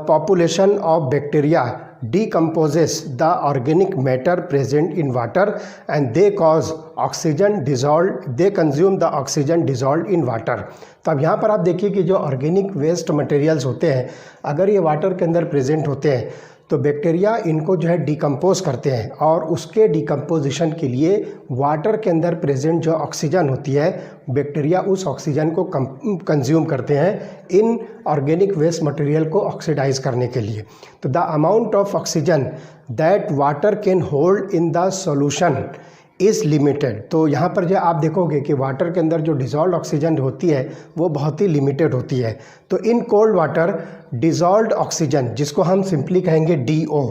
population of bacteria decomposes the organic matter present in water and they cause oxygen dissolved, they consume the oxygen dissolved in water। तो अब यहाँ पर आप देखिए कि जो ऑर्गेनिक वेस्ट मटेरियल्स होते हैं अगर ये वाटर के अंदर प्रेजेंट होते हैं तो बैक्टीरिया इनको जो है डिकम्पोज करते हैं और उसके डिकम्पोजिशन के लिए वाटर के अंदर प्रेजेंट जो ऑक्सीजन होती है बैक्टीरिया उस ऑक्सीजन को कंज्यूम करते हैं इन ऑर्गेनिक वेस्ट मटेरियल को ऑक्सीडाइज करने के लिए। तो the amount of oxygen that water can hold in the solution is limited. तो यहाँ पर जो आप देखोगे कि वाटर के अंदर जो डिज़ोल्व ऑक्सीजन होती है वो बहुत ही लिमिटेड होती है। तो in cold water dissolve oxygen, जिसको हम सिंपली कहेंगे DO,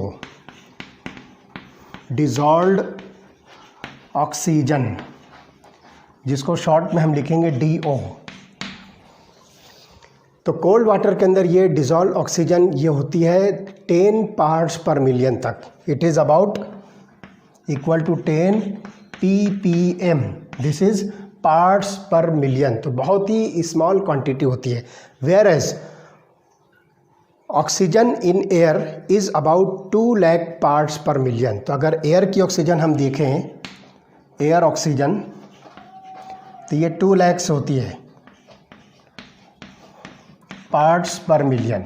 डिज़ोल्व ऑक्सीजन, जिसको शॉर्ट में हम लिखेंगे DO। तो कोल्ड वाटर के अंदर ये डिज़ोल्व ऑक्सीजन ये होती है 10 पार्ट्स पर मिलियन तक। It is about equal to 10 ppm। This is parts per million, तो बहुत ही स्मॉल क्वांटिटी होती है। Whereas oxygen in air is about 2 lakh parts per million. तो अगर एयर की ऑक्सीजन हम देखें, एयर ऑक्सीजन, तो ये 2 लाख होती है पार्ट्स पर मिलियन।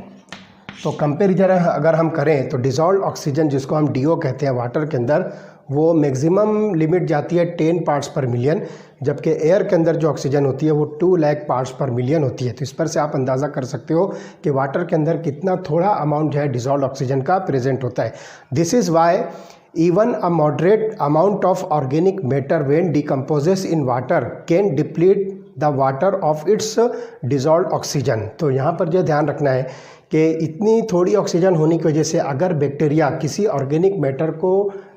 तो कंपेरिजन अगर हम करें तो डिज़ोल्व ऑक्सीजन, जिसको हम DO कहते हैं वाटर के अंदर, वो मैक्सिमम लिमिट जाती है 10 पार्ट्स पर मिलियन, जबकि एयर के अंदर जो ऑक्सीजन होती है वो 2 लाख पार्ट्स पर मिलियन होती है। तो इस पर से आप अंदाज़ा कर सकते हो कि वाटर के अंदर कितना थोड़ा अमाउंट जो है डिज़ोल्व ऑक्सीजन का प्रेजेंट होता है। This is why even a moderate amount of organic matter when decomposes in water can deplete the water of its dissolved oxygen। तो यहाँ पर जो ध्यान रखना है कि इतनी थोड़ी ऑक्सीजन होने की वजह से अगर बैक्टीरिया किसी ऑर्गेनिक मैटर को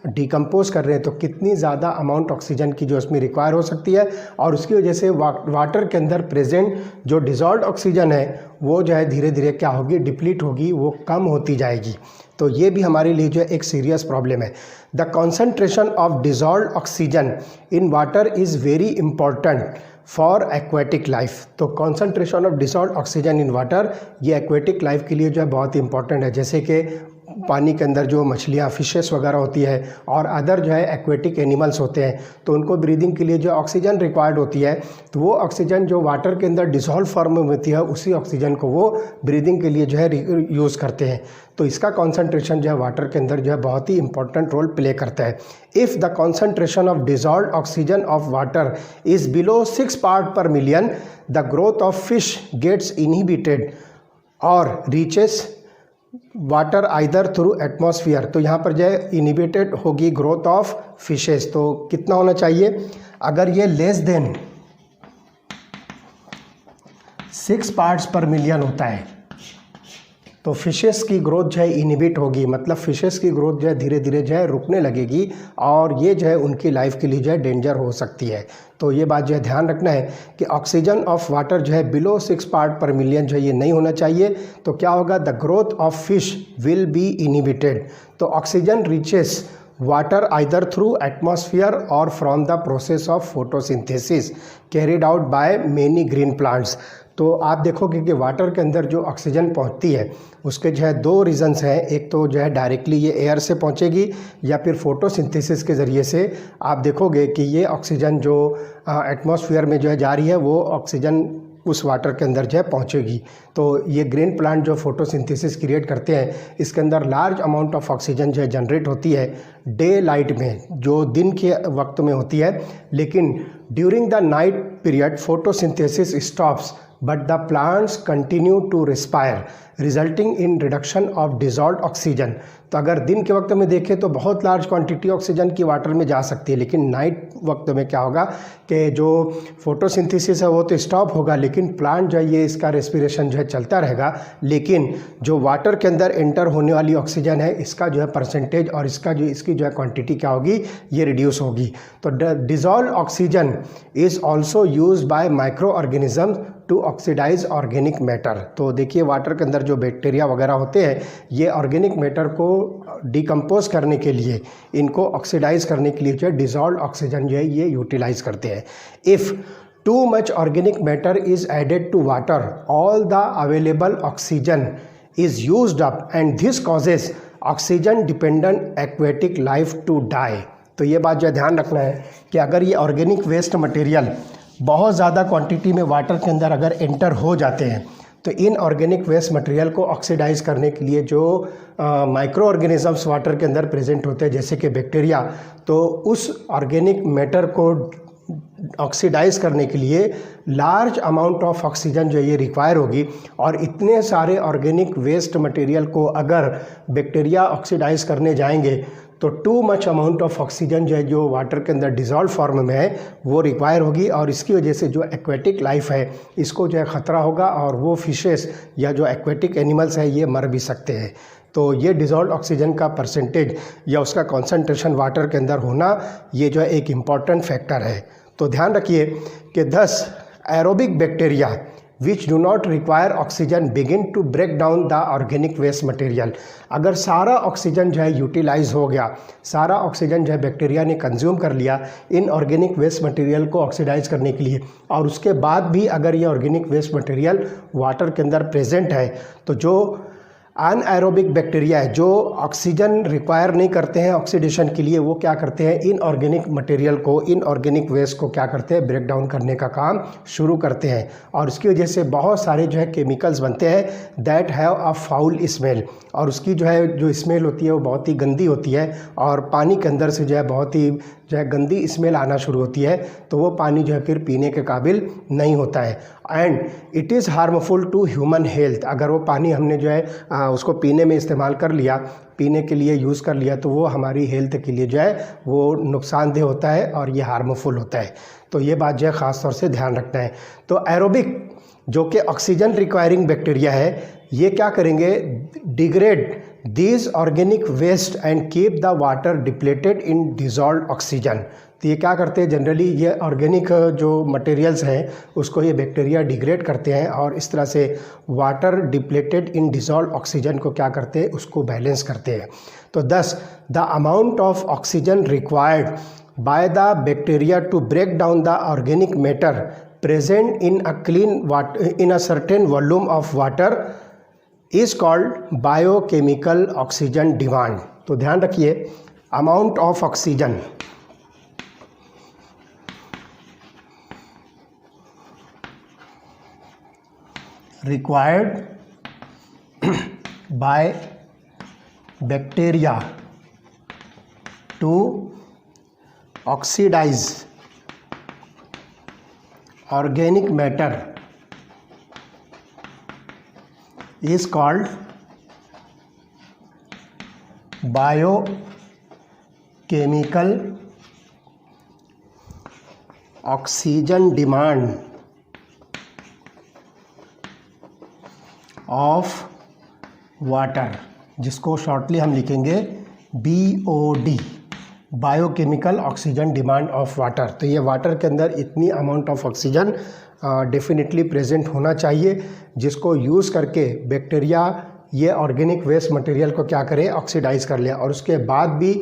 डिकम्पोज कर रहे हैं तो कितनी ज़्यादा अमाउंट ऑक्सीजन की जो उसमें रिक्वायर हो सकती है, और उसकी वजह से वाटर के अंदर प्रेजेंट जो डिज़ोल्व्ड ऑक्सीजन है वो जो है धीरे धीरे क्या होगी, डिप्लीट होगी, वो कम होती जाएगी। तो ये भी हमारे लिए जो है एक सीरियस प्रॉब्लम है। The concentration of dissolved oxygen in water is very important for aquatic life. तो concentration of dissolved oxygen in water ये एक्वेटिक लाइफ के लिए जो है बहुत ही इंपॉर्टेंट है। जैसे कि पानी के अंदर जो मछलियाँ, फिशेस वगैरह होती है और अदर जो है एक्वेटिक एनिमल्स होते हैं, तो उनको ब्रीदिंग के लिए जो ऑक्सीजन रिक्वायर्ड होती है, तो वो ऑक्सीजन जो वाटर के अंदर डिसॉल्व फॉर्म में होती है उसी ऑक्सीजन को वो ब्रीदिंग के लिए जो है यूज़ करते हैं। तो इसका कॉन्सेंट्रेशन जो है वाटर के अंदर जो है बहुत ही इंपॉर्टेंट रोल प्ले करता है। If the concentration of dissolve oxygen of water is below 6 part per million, the growth of fish gets inhibited और reaches water either through atmosphere. तो यहाँ पर जो है इनहिबिटेड होगी ग्रोथ ऑफ फिशेस। तो कितना होना चाहिए, अगर ये less than 6 parts per million होता है तो फिशेस की ग्रोथ जो है इनहिबिट होगी, मतलब फिशेस की ग्रोथ जो है धीरे धीरे जो है रुकने लगेगी और ये जो है उनकी लाइफ के लिए जो है डेंजर हो सकती है। तो ये बात जो है ध्यान रखना है कि ऑक्सीजन ऑफ वाटर जो है बिलो 6 पार्ट पर मिलियन जो है ये नहीं होना चाहिए। तो क्या होगा, the growth of fish will be inhibited. तो oxygen reaches water either through atmosphere और from the process of photosynthesis carried out by many green plants. तो आप देखोगे कि वाटर के अंदर जो ऑक्सीजन पहुंचती है उसके जो है 2 रीज़न्स हैं। एक तो जो है डायरेक्टली ये एयर से पहुंचेगी या फिर फोटोसिंथेसिस के ज़रिए से आप देखोगे कि ये ऑक्सीजन जो एटमॉस्फेयर में जो है जा रही है वो ऑक्सीजन उस वाटर के अंदर जो है पहुँचेगी। तो ये ग्रीन प्लांट जो फोटोसिंथेसिस क्रिएट करते हैं इसके अंदर लार्ज अमाउंट ऑफ ऑक्सीजन जो है जनरेट होती है डे लाइट में, जो दिन के वक्त में होती है, लेकिन during the night period photosynthesis stops but the plants continue to respire resulting in reduction of dissolved oxygen। तो अगर दिन के वक्त में देखें तो बहुत लार्ज क्वांटिटी ऑक्सीजन की वाटर में जा सकती है, लेकिन नाइट वक्त में क्या होगा कि जो फोटोसिंथेसिस है वो तो स्टॉप होगा, लेकिन प्लांट जो है ये इसका रेस्पिरेशन जो है चलता रहेगा, लेकिन जो वाटर के अंदर एंटर होने वाली ऑक्सीजन है इसका जो है परसेंटेज और इसकी जो है क्वांटिटी क्या होगी, ये रिड्यूस होगी। तो dissolve oxygen is also use by micro organism to oxidise organic matter. तो देखिए वाटर के अंदर जो बैक्टीरिया वगैरह होते हैं ये ऑर्गेनिक मैटर को डिकम्पोज करने के लिए, इनको ऑक्सीडाइज करने के लिए जो है डिसॉल्व ऑक्सीजन जो है ये यूटिलाइज करते हैं। If too much organic matter is added to water all the available oxygen is used up and this causes oxygen dependent aquatic life to die. तो ये बात जो है ध्यान रखना है कि अगर ये ऑर्गेनिक वेस्ट मटेरियल बहुत ज़्यादा क्वांटिटी में वाटर के अंदर अगर एंटर हो जाते हैं तो इन ऑर्गेनिक वेस्ट मटेरियल को ऑक्सीडाइज करने के लिए जो माइक्रो ऑर्गेनिजम्स वाटर के अंदर प्रेजेंट होते हैं जैसे कि बैक्टीरिया, तो उस ऑर्गेनिक मैटर को ऑक्सीडाइज करने के लिए लार्ज अमाउंट ऑफ ऑक्सीजन जो ये रिक्वायर होगी, और इतने सारे ऑर्गेनिक वेस्ट मटेरियल को अगर बैक्टीरिया ऑक्सीडाइज करने जाएंगे तो too much amount of oxygen जो है जो वाटर के अंदर डिज़ोल्व फॉर्म में है वो रिक्वायर होगी, और इसकी वजह से जो एक्वेटिक लाइफ है इसको जो है ख़तरा होगा, और वो फिशेस या जो एक्वेटिक एनिमल्स हैं ये मर भी सकते हैं। तो ये डिज़ोल्व ऑक्सीजन का परसेंटेज या उसका कॉन्सेंट्रेशन वाटर के अंदर होना ये जो है एक इम्पॉर्टेंट फैक्टर है। तो ध्यान रखिए कि 10 aerobic bacteria which do not require oxygen begin to break down the organic waste material. अगर सारा ऑक्सीजन जो है यूटिलाइज हो गया, सारा ऑक्सीजन जो है बैक्टीरिया ने कंज्यूम कर लिया इन ऑर्गेनिक वेस्ट मटेरियल को ऑक्सीडाइज करने के लिए, और उसके बाद भी अगर ये ऑर्गेनिक वेस्ट मटेरियल वाटर के अंदर प्रेजेंट है, तो जो अनएरोबिक बैक्टीरिया है जो ऑक्सीजन रिक्वायर नहीं करते हैं ऑक्सीडेशन के लिए, वो क्या करते हैं इन ऑर्गेनिक मटेरियल को, इन ऑर्गेनिक वेस्ट को क्या करते हैं ब्रेक डाउन करने का काम शुरू करते हैं, और उसकी वजह से बहुत सारे जो है केमिकल्स बनते हैं that have a foul smell, और उसकी जो स्मेल होती है वो बहुत ही गंदी होती है, और पानी के अंदर से जो है बहुत ही जो है गंदी स्मेल आना शुरू होती है, तो वो पानी जो है फिर पीने के काबिल नहीं होता है, and it is harmful to human health. अगर वो पानी हमने जो है उसको पीने में इस्तेमाल कर लिया, पीने के लिए यूज़ कर लिया, तो वो हमारी हेल्थ के लिए जो है वो नुकसानदेह होता है और ये हार्मफुल होता है। तो ये बात जो है ख़ास तौर से ध्यान रखना है। तो एरोबिक जो कि ऑक्सीजन रिक्वायरिंग बैक्टीरिया है ये क्या करेंगे, degrade these organic waste and keep the water depleted in dissolve oxygen. तो ये क्या करते हैं, जनरली ये ऑर्गेनिक जो मटेरियल्स हैं उसको ये बैक्टीरिया डिग्रेड करते हैं, और इस तरह से water depleted in dissolve oxygen को क्या करते हैं, उसको बैलेंस करते हैं। तो 10 the amount of oxygen required by the bacteria to break down the organic matter present in a clean water in a certain volume of water is called biochemical oxygen demand. तो ध्यान रखिए, amount of oxygen required by bacteria to oxidize organic matter is called biochemical oxygen demand of water, जिसको shortly हम लिखेंगे BOD, biochemical oxygen demand of water. तो ये water के अंदर इतनी amount of oxygen definitely present होना चाहिए जिसको यूज़ करके बैक्टीरिया ये ऑर्गेनिक वेस्ट मटेरियल को क्या करे, ऑक्सीडाइज कर लिया, और उसके बाद भी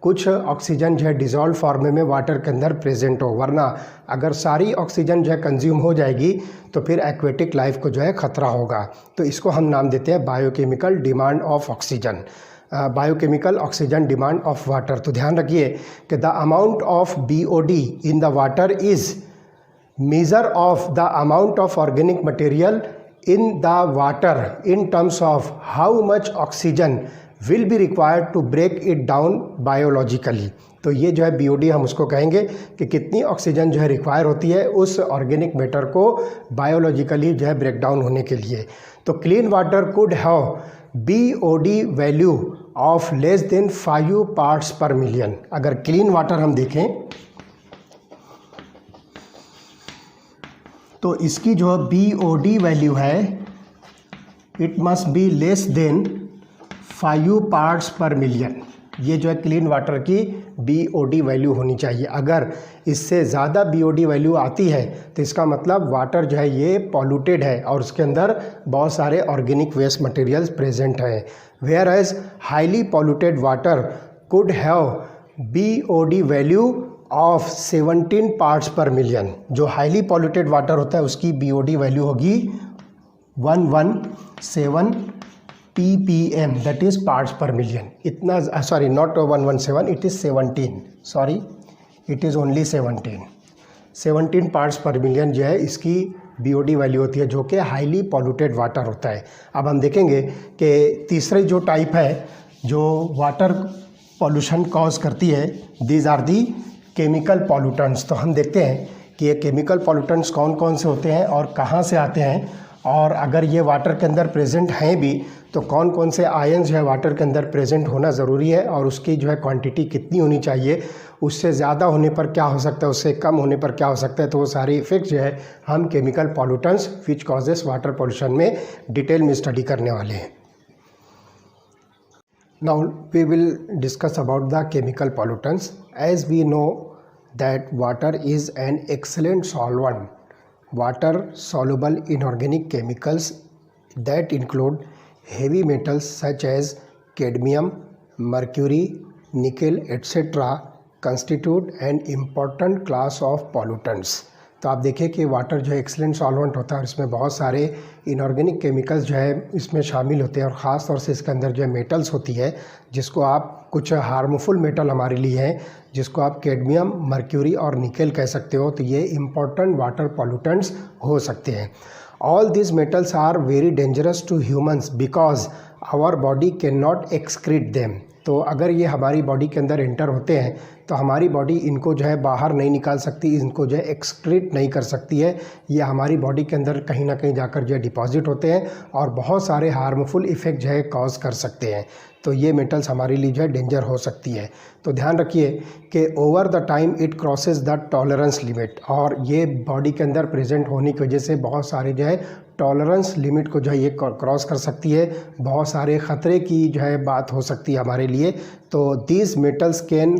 कुछ ऑक्सीजन जो है डिज़ोल्व फॉर्म में वाटर के अंदर प्रेजेंट हो, वरना अगर सारी ऑक्सीजन जो है कंज्यूम हो जाएगी तो फिर एक्वेटिक लाइफ को जो है ख़तरा होगा। तो इसको हम नाम देते हैं biochemical demand of oxygen, biochemical oxygen demand of water. तो ध्यान रखिए कि the amount of BOD in the water is measure of the amount of organic material in the water in terms of how much oxygen will be required to break it down biologically। तो ये जो है BOD हम उसको कहेंगे कि कितनी oxygen जो है रिक्वायर होती है उस ऑर्गेनिक मैटर को बायोलॉजिकली जो है ब्रेक डाउन होने के लिए। तो clean water could have BOD value of less than 5 parts per million. अगर क्लीन वाटर हम देखें तो इसकी जो BOD वैल्यू है it must be less than 5 parts per million. ये जो है क्लीन वाटर की BOD वैल्यू होनी चाहिए। अगर इससे ज़्यादा BOD वैल्यू आती है तो इसका मतलब वाटर जो है ये पॉल्यूटेड है और उसके अंदर बहुत सारे ऑर्गेनिक वेस्ट मटेरियल्स प्रेजेंट हैं। Whereas highly polluted water could have BOD value of 17 parts per million. जो हाईली पॉल्यूटेड वाटर होता है उसकी BOD वैल्यू होगी 117 ppm, that is parts per million. इतना sorry not 117, it is 17, sorry it is only 17 parts per million जो है इसकी BOD value होती है, जो कि हाईली पॉल्यूटेड वाटर होता है। अब हम देखेंगे कि तीसरी जो टाइप है जो वाटर पॉल्यूशन कॉज करती है, these are the chemical pollutants. तो हम देखते हैं कि ये केमिकल पॉल्यूटेंट्स कौन कौन से होते हैं और कहाँ से आते हैं और अगर ये वाटर के अंदर प्रेजेंट हैं भी तो कौन कौन से आयन्स जो है वाटर के अंदर प्रेजेंट होना ज़रूरी है और उसकी जो है क्वांटिटी कितनी होनी चाहिए, उससे ज़्यादा होने पर क्या हो सकता है, उससे कम होने पर क्या हो सकता है। तो वो सारे इफ़ेक्ट जो है हम chemical pollutants which causes water pollution में डिटेल में स्टडी करने वाले हैं। Now we will discuss about the chemical pollutants. As we know that water is an excellent solvent. Water soluble inorganic chemicals that include heavy metals such as cadmium, mercury, nickel, etc. constitute an important class of pollutants. तो आप देखिए कि water जो है excellent solvent होता है और इसमें बहुत सारे इनऑर्गेनिक केमिकल्स जो है इसमें शामिल होते हैं और ख़ास तौर से इसके अंदर जो है मेटल्स होती है जिसको आप कुछ हार्मफुल मेटल हमारे लिए हैं जिसको आप कैडमियम, मर्क्यूरी और निकेल कह सकते हो। तो ये इम्पॉर्टेंट वाटर पॉल्यूटेंट्स हो सकते हैं। All this metals are very dangerous to humans because our body can not excrete them. तो अगर ये हमारी बॉडी के अंदर एंटर होते हैं तो हमारी बॉडी इनको जो है बाहर नहीं निकाल सकती, इनको जो है एक्सक्रीट नहीं कर सकती है। ये हमारी बॉडी के अंदर कहीं ना कहीं जाकर जो है डिपॉजिट होते हैं और बहुत सारे हार्मफुल इफ़ेक्ट जो है कॉज कर सकते हैं। तो ये मेटल्स हमारे लिए जो है डेंजर हो सकती है। तो ध्यान रखिए कि over the time it crosses the tolerance limit, और ये बॉडी के अंदर प्रेजेंट होने की वजह से बहुत सारे जो है टॉलरेंस लिमिट को जो है ये क्रॉस कर सकती है, बहुत सारे ख़तरे की जो है बात हो सकती है हमारे लिए। तो these metals can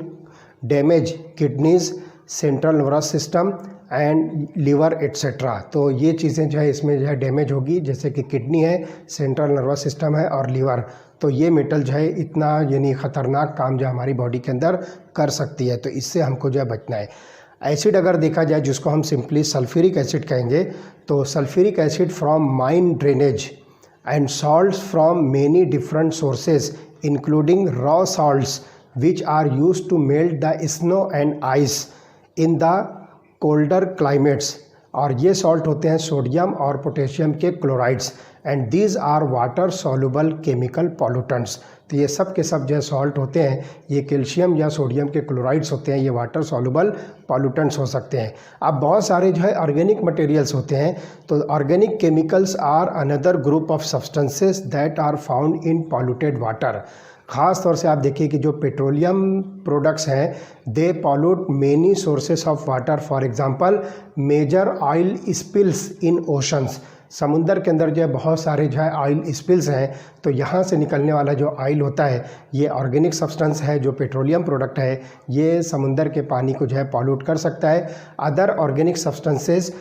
damage kidneys, central nervous system and liver etcetera. तो ये चीज़ें जो है इसमें जो है डैमेज होगी, जैसे कि किडनी है, सेंट्रल नर्वस सिस्टम है और लीवर। तो ये मेटल जो है इतना यानी ख़तरनाक काम जो हमारी बॉडी के अंदर कर सकती है, तो इससे हमको जो है बचना है। एसिड अगर देखा जाए जिसको हम सिंपली सल्फ्यूरिक एसिड कहेंगे, तो sulphuric acid from mine drainage and salts from many different sources including raw salts which are used to melt the snow and ice in the colder climates। और ये salt होते हैं sodium और potassium के chlorides and these are water soluble chemical pollutants. तो ये सब के सब जो है सॉल्ट होते हैं, ये कैल्शियम या सोडियम के क्लोराइड्स होते हैं, ये वाटर सॉल्युबल पॉल्यूटेंट्स हो सकते हैं। अब बहुत सारे जो है ऑर्गेनिक मटेरियल्स होते हैं, तो organic chemicals are another group of substances that are found in polluted water. ख़ास तौर से आप देखिए कि जो पेट्रोलियम प्रोडक्ट्स हैं they pollute many sources of water. For example major oil spills in oceans. समुंदर के अंदर जो है बहुत सारे जो है ऑयल स्पिल्स हैं, तो यहाँ से निकलने वाला जो ऑयल होता है ये ऑर्गेनिक सब्सटेंस है, जो पेट्रोलियम प्रोडक्ट है ये समुंदर के पानी को जो है पॉल्यूट कर सकता है। Other organic substances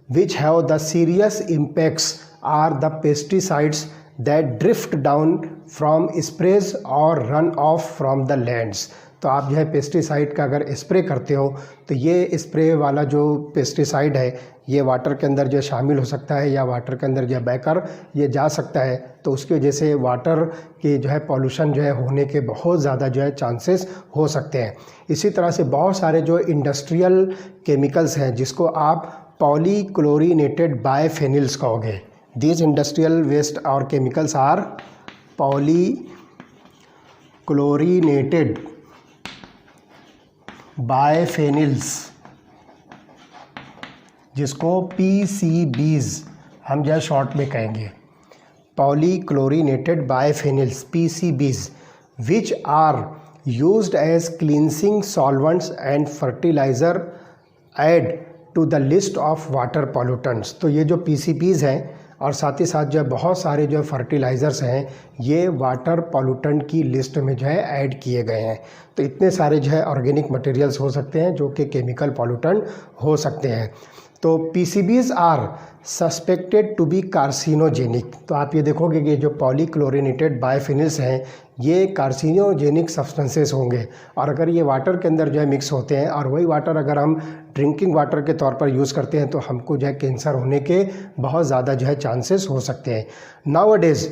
which have the serious impacts are the pesticides that drift down from sprays or run off from the lands। तो आप जो है पेस्टिसाइड का अगर स्प्रे करते हो तो ये स्प्रे वाला जो पेस्टिसाइड है ये वाटर के अंदर जो शामिल हो सकता है या वाटर के अंदर जो बहकर ये जा सकता है, तो उसकी वजह से वाटर की जो है पॉल्यूशन जो है होने के बहुत ज़्यादा जो है चांसेस हो सकते हैं। इसी तरह से बहुत सारे जो इंडस्ट्रियल केमिकल्स हैं जिसको आप पॉलीक्लोरीनेटेड बायफेनिल्स कहोगे। These industrial waste or chemicals are polychlorinated biphenyls, जिसको PCBs हम जो है शॉर्ट में कहेंगे, polychlorinated biphenyls PCBs, which are used as cleansing solvents and fertilizer add to the list of water pollutants। तो ये जो PCBs हैं और साथ ही साथ जो है बहुत सारे जो फर्टिलाइज़र्स हैं ये वाटर पॉल्यूटेंट की लिस्ट में जो है ऐड किए गए हैं। तो इतने सारे जो है ऑर्गेनिक मटेरियल्स हो सकते हैं जो कि केमिकल पॉल्यूटेंट हो सकते हैं। तो PCBs are suspected to be carcinogenic. तो आप ये देखोगे कि जो पॉलीक्लोरिनेटेड बायफिनिल्स हैं ये कार्सिनोजेनिक सब्सटेंसेस होंगे, और अगर ये वाटर के अंदर जो है मिक्स होते हैं और वही वाटर अगर हम ड्रिंकिंग वाटर के तौर पर यूज़ करते हैं तो हमको जो है कैंसर होने के बहुत ज़्यादा जो है चांसेस हो सकते हैं। Nowadays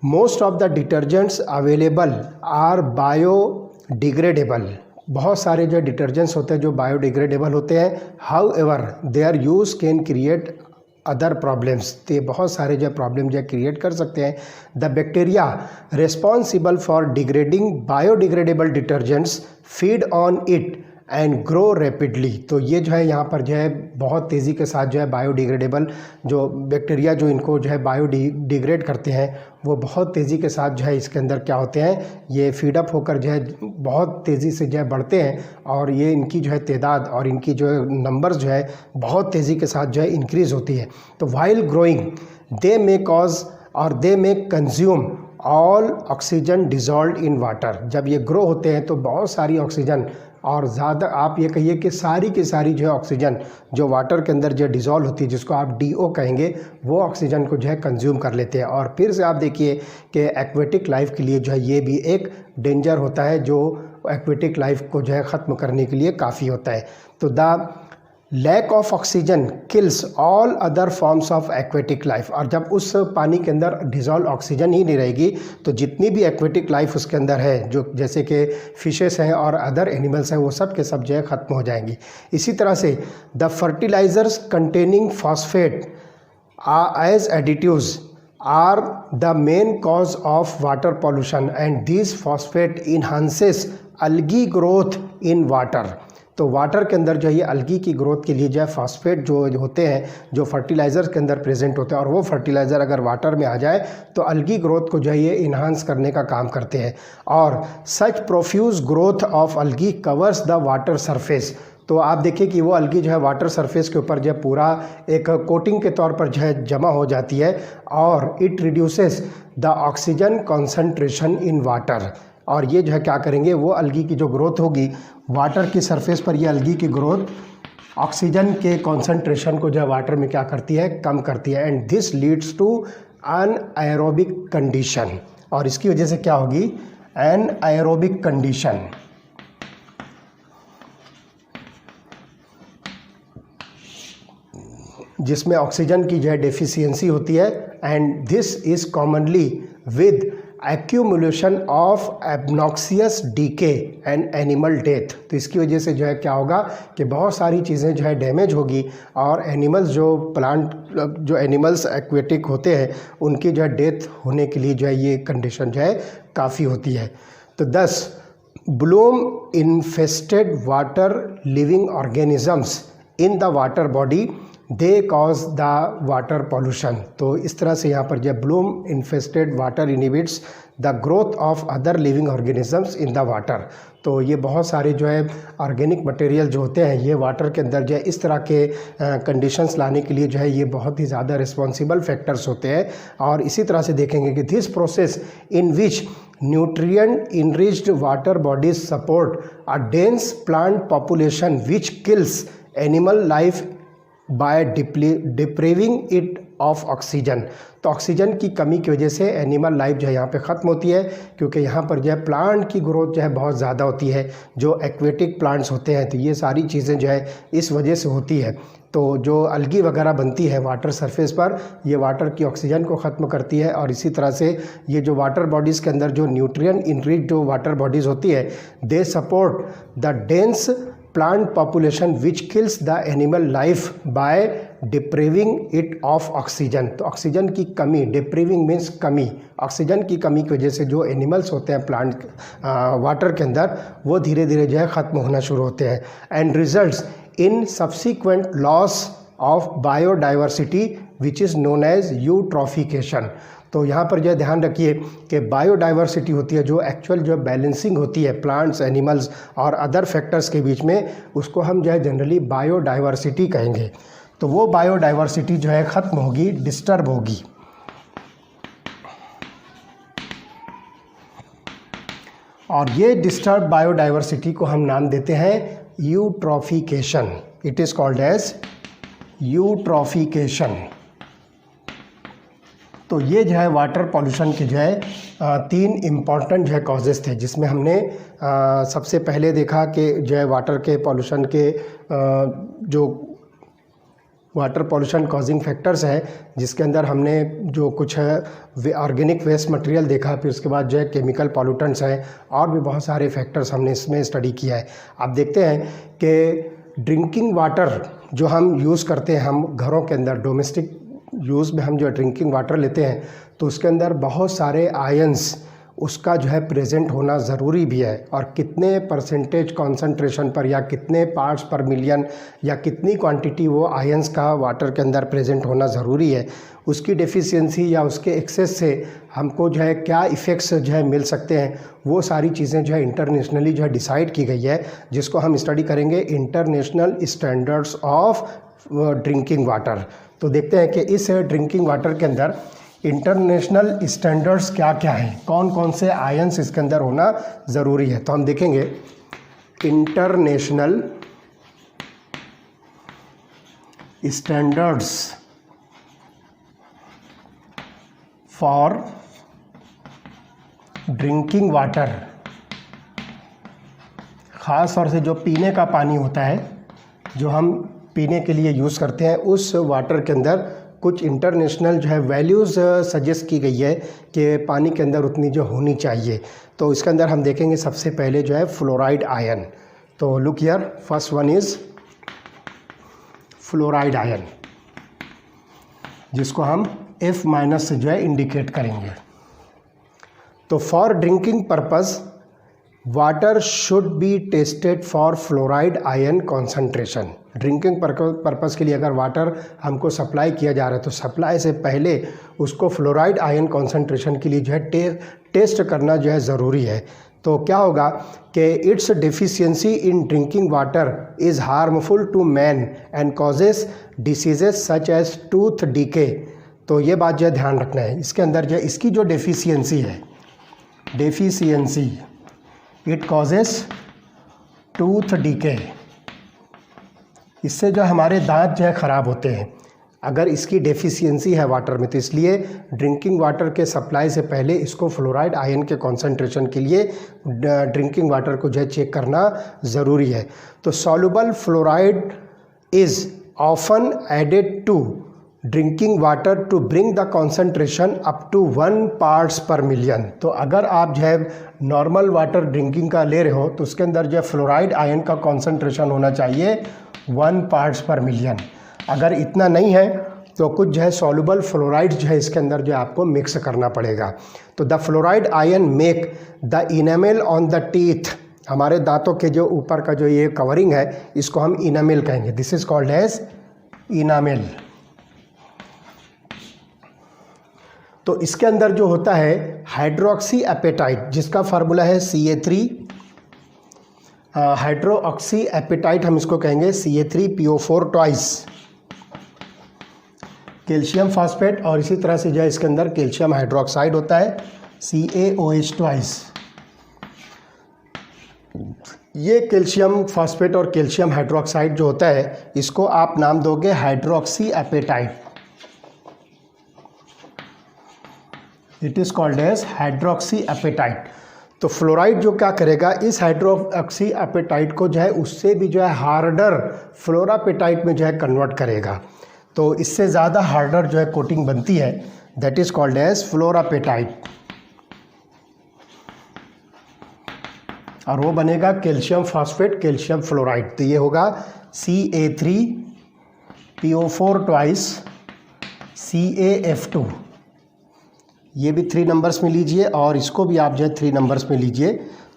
most of the detergents available are biodegradable. बहुत सारे जो डिटर्जेंट्स होते हैं जो बायोडिग्रेडेबल होते हैं, how ever there use can create other problems. तो ये बहुत सारे जो प्रॉब्लम जो क्रिएट कर सकते हैं। The bacteria responsible for degrading biodegradable detergents feed on it and grow rapidly. तो ये जो है यहाँ पर जो है बहुत तेज़ी के साथ जो है बायोडिग्रेडेबल जो बैक्टीरिया जो इनको जो है बायोडिग्रेड करते हैं वो बहुत तेज़ी के साथ जो है इसके अंदर क्या होते हैं, ये फीडअप होकर जो है बहुत तेज़ी से जो है बढ़ते हैं और ये इनकी जो है तादाद और इनकी जो है नंबर्स जो है बहुत तेज़ी के साथ जो है इंक्रीज़ होती है। तो while growing they may cause और they may consume all oxygen dissolve in water. जब ये ग्रो होते हैं तो बहुत सारी ऑक्सीजन और ज़्यादा आप ये कहिए कि सारी की सारी जो है ऑक्सीजन जो वाटर के अंदर जो डिज़ोल्व होती है जिसको आप DO कहेंगे, वो ऑक्सीजन को जो है कंज्यूम कर लेते हैं। और फिर से आप देखिए कि एक्वेटिक लाइफ के लिए जो है ये भी एक डेंजर होता है जो एक्वेटिक लाइफ को जो है ख़त्म करने के लिए काफ़ी होता है। तो the lack of oxygen kills all other forms of aquatic life. और जब उस पानी के अंदर डिज़ोल्व ऑक्सीजन ही नहीं रहेगी तो जितनी भी एक्वेटिक लाइफ उसके अंदर है जो जैसे कि फिशेस हैं और अदर एनिमल्स हैं वो सब के सब जो है ख़त्म हो जाएंगी। इसी तरह से the fertilizers containing phosphate as additives are the main cause of water pollution and this phosphate enhances algae growth in water. तो वाटर के अंदर जो है ये अलगी की ग्रोथ के लिए जो है फॉस्फेट जो होते हैं जो फर्टिलाइज़र के अंदर प्रेजेंट होते हैं और वो फर्टिलाइज़र अगर वाटर में आ जाए तो अलगी ग्रोथ को जो है ये इन्हांस करने का काम करते हैं। और such profuse growth of algae covers the water surface. तो आप देखिए कि वो अलगी जो है वाटर सरफेस के ऊपर जो है पूरा एक कोटिंग के तौर पर जो है जमा हो जाती है और it reduces the oxygen concentration in water. और ये जो है क्या करेंगे, वो अलगी की जो ग्रोथ होगी वाटर की सरफेस पर, ये अलगी की ग्रोथ ऑक्सीजन के कॉन्सेंट्रेशन को जो है वाटर में क्या करती है, कम करती है। And this leads to anaerobic condition. और इसकी वजह से क्या होगी, एनएरोबिक कंडीशन। जिसमें ऑक्सीजन की जो है डेफिशिएंसी होती है। And this is commonly with accumulation of obnoxious decay and animal death. तो इसकी वजह से जो है क्या होगा कि बहुत सारी चीज़ें जो है डैमेज होगी और एनिमल्स जो प्लांट जो एनिमल्स एक्वेटिक होते हैं उनकी जो है डेथ होने के लिए जो है ये कंडीशन जो है काफ़ी होती है। तो 10 Bloom infested water living organisms in the water body they cause the water pollution. तो इस तरह से यहाँ पर जो Bloom infested water inhibits the growth of other living organisms in the water. तो ये बहुत सारे जो है ऑर्गेनिक मटेरियल जो होते हैं ये वाटर के अंदर जो है इस तरह के कंडीशंस लाने के लिए जो है ये बहुत ही ज़्यादा रिस्पॉन्सिबल फैक्टर्स होते हैं। और इसी तरह से देखेंगे कि this process in which nutrient enriched water bodies support a dense plant population which kills animal life by depriving it of oxygen। तो ऑक्सीजन की कमी की वजह से एनिमल लाइफ जो है यहाँ पे ख़त्म होती है क्योंकि यहाँ पर जो है प्लांट की ग्रोथ जो है बहुत ज़्यादा होती है जो एक्वेटिक प्लांट्स होते हैं। तो ये सारी चीज़ें जो है इस वजह से होती है। तो जो अलगी वगैरह बनती है वाटर सरफेस पर ये वाटर की ऑक्सीजन को ख़त्म करती है। और इसी तरह से ये जो वाटर बॉडीज़ के अंदर जो न्यूट्रिएंट इनरिच्ड जो वाटर बॉडीज़ होती है they support the dense plant population which kills the animal life by depriving it of oxygen. तो ऑक्सीजन की कमी, डिप्रेविंग मीन्स कमी, ऑक्सीजन की कमी की वजह से जो एनिमल्स होते हैं प्लांट वाटर के अंदर वो धीरे धीरे जो है ख़त्म होना शुरू होते हैं। And results in subsequent loss of biodiversity which is known as eutrophication. तो यहाँ पर जो है ध्यान रखिए कि बायोडाइवर्सिटी होती है जो एक्चुअल जो बैलेंसिंग होती है प्लांट्स एनिमल्स और अदर फैक्टर्स के बीच में, उसको हम जो है जनरली बायोडाइवर्सिटी कहेंगे। तो वो बायोडाइवर्सिटी जो है ख़त्म होगी, डिस्टर्ब होगी। और ये डिस्टर्ब बायोडाइवर्सिटी को हम नाम देते हैं eutrophication. It is called as eutrophication. तो ये जो है वाटर पॉल्यूशन के जो है 3 इम्पॉर्टेंट जो है कॉजेज़ थे जिसमें हमने सबसे पहले देखा कि जो है वाटर के पॉल्यूशन के जो वाटर पॉल्यूशन कॉजिंग फैक्टर्स है जिसके अंदर हमने जो कुछ ऑर्गेनिक वेस्ट मटेरियल देखा, फिर उसके बाद जो है केमिकल पॉल्यूटेंट्स हैं और भी बहुत सारे फैक्टर्स हमने इसमें स्टडी किया है। आप देखते हैं कि ड्रिंकिंग वाटर जो हम यूज़ करते हैं, हम घरों के अंदर डोमेस्टिक यूज़ में हम जो ड्रिंकिंग वाटर लेते हैं तो उसके अंदर बहुत सारे आयंस उसका जो है प्रेजेंट होना ज़रूरी भी है, और कितने परसेंटेज कॉन्सेंट्रेशन पर या कितने पार्ट्स पर मिलियन या कितनी क्वांटिटी वो आयंस का वाटर के अंदर प्रेजेंट होना ज़रूरी है, उसकी डेफिशिएंसी या उसके एक्सेस से हमको जो है क्या इफ़ेक्ट्स जो है मिल सकते हैं, वो सारी चीज़ें जो है इंटरनेशनली जो है डिसाइड की गई है, जिसको हम स्टडी करेंगे international standards of drinking water. तो देखते हैं कि इस ड्रिंकिंग वाटर के अंदर इंटरनेशनल स्टैंडर्ड्स क्या क्या हैं, कौन कौन से आयंस इसके अंदर होना ज़रूरी है। तो हम देखेंगे international standards for drinking water, ख़ास तौर से जो पीने का पानी होता है, जो हम पीने के लिए यूज़ करते हैं, उस वाटर के अंदर कुछ इंटरनेशनल जो है वैल्यूज़ सजेस्ट की गई है कि पानी के अंदर उतनी जो होनी चाहिए। तो इसके अंदर हम देखेंगे सबसे पहले जो है फ्लोराइड आयन। तो look here, first one is fluoride ion, जिसको हम F- से जो है इंडिकेट करेंगे। तो for drinking purpose water should be tested for fluoride ion concentration. Drinking purpose के लिए अगर वाटर हमको सप्लाई किया जा रहा है तो सप्लाई से पहले उसको फ्लोराइड आयन कॉन्सेंट्रेशन के लिए जो है टेस्ट करना जो है ज़रूरी है। तो क्या होगा कि its deficiency in drinking water is harmful to man and causes diseases such as tooth decay. तो ये बात जो है ध्यान रखना है, इसके अंदर जो है इसकी जो डेफिशिएंसी है, deficiency it causes tooth decay, इससे जो हमारे दांत जो है ख़राब होते हैं अगर इसकी डेफिशिएंसी है वाटर में। तो इसलिए ड्रिंकिंग वाटर के सप्लाई से पहले इसको फ्लोराइड आयन के कॉन्सेंट्रेशन के लिए ड्रिंकिंग वाटर को जो है चेक करना ज़रूरी है। तो soluble fluoride is often added to drinking water to bring the concentration up to 1 parts per million. तो अगर आप जो है नॉर्मल वाटर ड्रिंकिंग का ले रहे हो तो उसके अंदर जो है फ्लोराइड आयन का कॉन्सेंट्रेशन होना चाहिए 1 पार्ट्स पर मिलियन। अगर इतना नहीं है तो कुछ जो है सॉल्युबल फ्लोराइड जो है इसके अंदर जो है आपको मिक्स करना पड़ेगा। तो the fluoride ion make the enamel on the teeth, हमारे दांतों के जो ऊपर का जो ये कवरिंग है इसको हम इनामेल कहेंगे, this is called as enamel. तो इसके अंदर जो होता है हाइड्रोक्सी एपेटाइट, जिसका फार्मूला है Ca3, हाइड्रोक्सी एपेटाइट हम इसको कहेंगे Ca3PO4 ट्वाइस, कैल्शियम फॉस्फेट, और इसी तरह से जो है इसके अंदर कैल्शियम हाइड्रोक्साइड होता है CaOH ट्वाइस। ये कैल्शियम फॉस्फेट और कैल्शियम हाइड्रोक्साइड जो होता है इसको आप नाम दोगे hydroxy apatite, it is called as hydroxy apatite. तो फ्लोराइड जो क्या करेगा, इस हाइड्रोक्सी एपेटाइट को जो है उससे भी जो है हार्डर फ्लोरापेटाइट में जो है कन्वर्ट करेगा। तो इससे ज़्यादा हार्डर जो है कोटिंग बनती है, that is called as fluorapatite, और वो बनेगा कैल्शियम फॉस्फेट कैल्शियम फ्लोराइड। तो ये होगा Ca3PO4 ट्वाइस CaF2, ये भी 3 नंबर्स में लीजिए और इसको भी आप जो है 3 नंबर्स में लीजिए।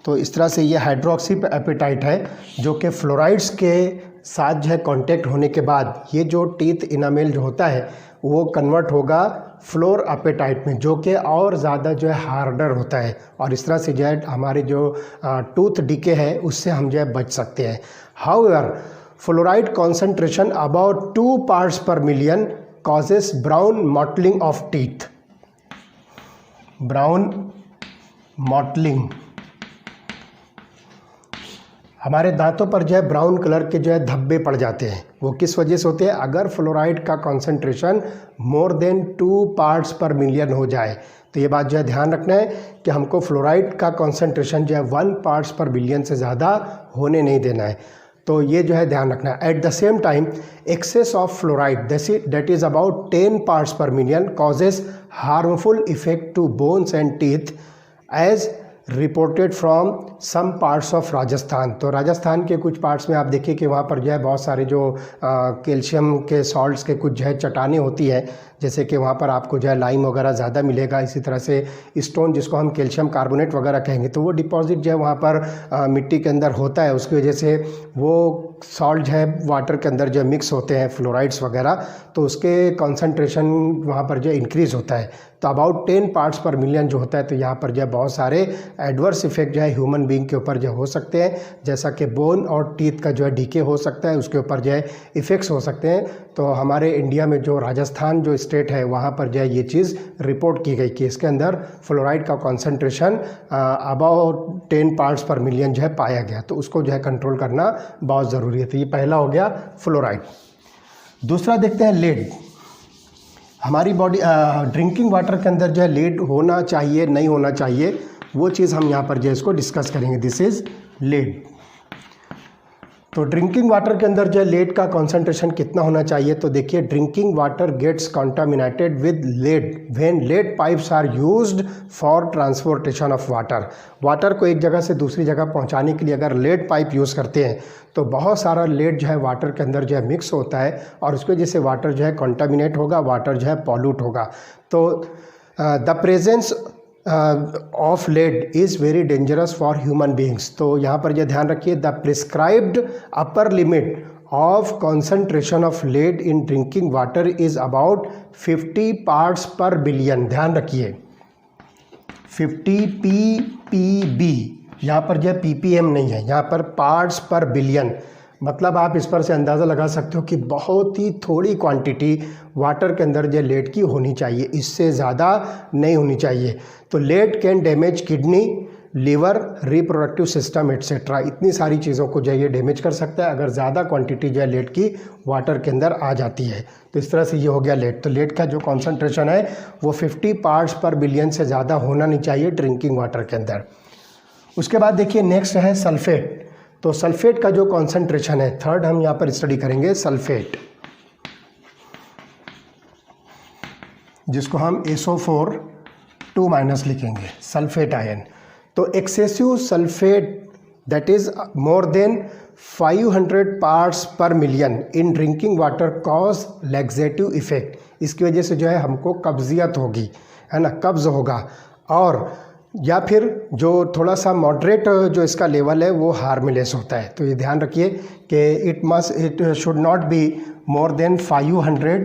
तो इस तरह से ये हाइड्रोक्सी एपेटाइट है जो कि फ्लोराइड्स के साथ जो है कांटेक्ट होने के बाद ये जो टीथ इनामेल जो होता है वो कन्वर्ट होगा फ्लोर एपेटाइट में, जो कि और ज़्यादा जो है हार्डर होता है, और इस तरह से जो है हमारे जो टूथ डीके है उससे हम जो है बच सकते हैं। However fluoride concentration about 2 parts per million causes brown mottling of teeth, brown mottling, हमारे दांतों पर जो है ब्राउन कलर के जो है धब्बे पड़ जाते हैं। वो किस वजह से होते हैं, अगर फ्लोराइड का concentration more than 2 parts per million हो जाए। तो ये बात जो है ध्यान रखना है कि हमको फ्लोराइड का कॉन्सेंट्रेशन जो है 1 पार्ट्स पर बिलियन से ज़्यादा होने नहीं देना है। तो ये जो है ध्यान रखना है। At the same time excess of fluoride that is about 10 parts per million causes harmful effect to bones and teeth as reported from some parts of Rajasthan. तो राजस्थान के कुछ पार्ट्स में आप देखिए कि वहाँ पर जो है बहुत सारे जो कैल्शियम के सॉल्ट्स के कुछ जो है चट्टानें होती है, जैसे कि वहाँ पर आपको जो है लाइम वगैरह ज़्यादा मिलेगा। इसी तरह से स्टोन जिसको हम कैल्शियम कार्बोनेट वगैरह कहेंगे, तो वो डिपॉजिट जो है वहाँ पर मिट्टी के अंदर होता है, उसकी वजह से वो सॉल्ट जो है वाटर के अंदर जो मिक्स होते हैं फ्लोराइड्स वगैरह, तो उसके कॉन्सेंट्रेशन वहाँ पर जो इंक्रीज़ होता है। तो अबाउट 10 पार्ट्स पर मिलियन जो होता है, तो यहाँ पर जो है बहुत सारे एडवर्स इफेक्ट जो है ह्यूमन बीइंग के ऊपर जो हो सकते हैं, जैसा कि बोन और टीथ का जो है डीके हो सकता है, उसके ऊपर जो है इफ़ेक्ट्स हो सकते हैं। तो हमारे इंडिया में जो राजस्थान जो स्टेट है वहाँ पर जो है ये चीज़ रिपोर्ट की गई कि इसके अंदर फ्लोराइड का concentration about 10 parts per million जो है पाया गया, तो उसको जो है कंट्रोल करना बहुत ज़रूरी है। तो ये पहला हो गया फ्लोराइड। दूसरा देखते हैं लेड। हमारी बॉडी ड्रिंकिंग वाटर के अंदर जो है लेड होना चाहिए नहीं होना चाहिए, वो चीज़ हम यहाँ पर जो है इसको डिस्कस करेंगे। This is lead. तो ड्रिंकिंग वाटर के अंदर जो है लेड का कॉन्सेंट्रेशन कितना होना चाहिए, तो देखिए drinking water gets contaminated with lead when lead pipes are used for transportation of water. Water को एक जगह से दूसरी जगह पहुंचाने के लिए अगर लेड पाइप यूज़ करते हैं तो बहुत सारा लेड जो है वाटर के अंदर जो है मिक्स होता है और उसकी वजह से वाटर जो है कॉन्टामिनेट होगा, वाटर जो है पॉल्यूट होगा। तो the presence of lead is very dangerous for human beings. तो यहाँ पर यह ध्यान रखिए, the prescribed upper limit of concentration of lead in drinking water is about 50 parts per billion. ध्यान रखिए 50 ppb, यहाँ पर जो ppm नहीं है, यहाँ पर पार्ट्स पर बिलियन। मतलब आप इस पर से अंदाज़ा लगा सकते हो कि बहुत ही थोड़ी क्वांटिटी वाटर के अंदर जो लेड की होनी चाहिए, इससे ज़्यादा नहीं होनी चाहिए। तो lead can damage kidney, liver, reproductive system etcetera, इतनी सारी चीज़ों को जो है ये डैमेज कर सकता है अगर ज़्यादा क्वांटिटी जो है लेड की वाटर के अंदर आ जाती है। तो इस तरह से ये हो गया लेड। तो लेड का जो कॉन्सेंट्रेशन है वो 50 पार्ट्स पर बिलियन से ज़्यादा होना नहीं चाहिए ड्रिंकिंग वाटर के अंदर। उसके बाद देखिए नेक्स्ट है सल्फेट। तो सल्फेट का जो कॉन्सेंट्रेशन है, थर्ड हम यहाँ पर स्टडी करेंगे सल्फेट, जिसको हम SO4 2- लिखेंगे, सल्फेट आयन। तो excessive sulphate that is more than 500 parts per million in drinking water cause laxative effect. इसकी वजह से जो है हमको कब्जियत होगी, है ना, कब्ज़ होगा। और या फिर जो थोड़ा सा मॉडरेट जो इसका लेवल है वो हार्मलेस होता है। तो ये ध्यान रखिए कि it should not be more than 500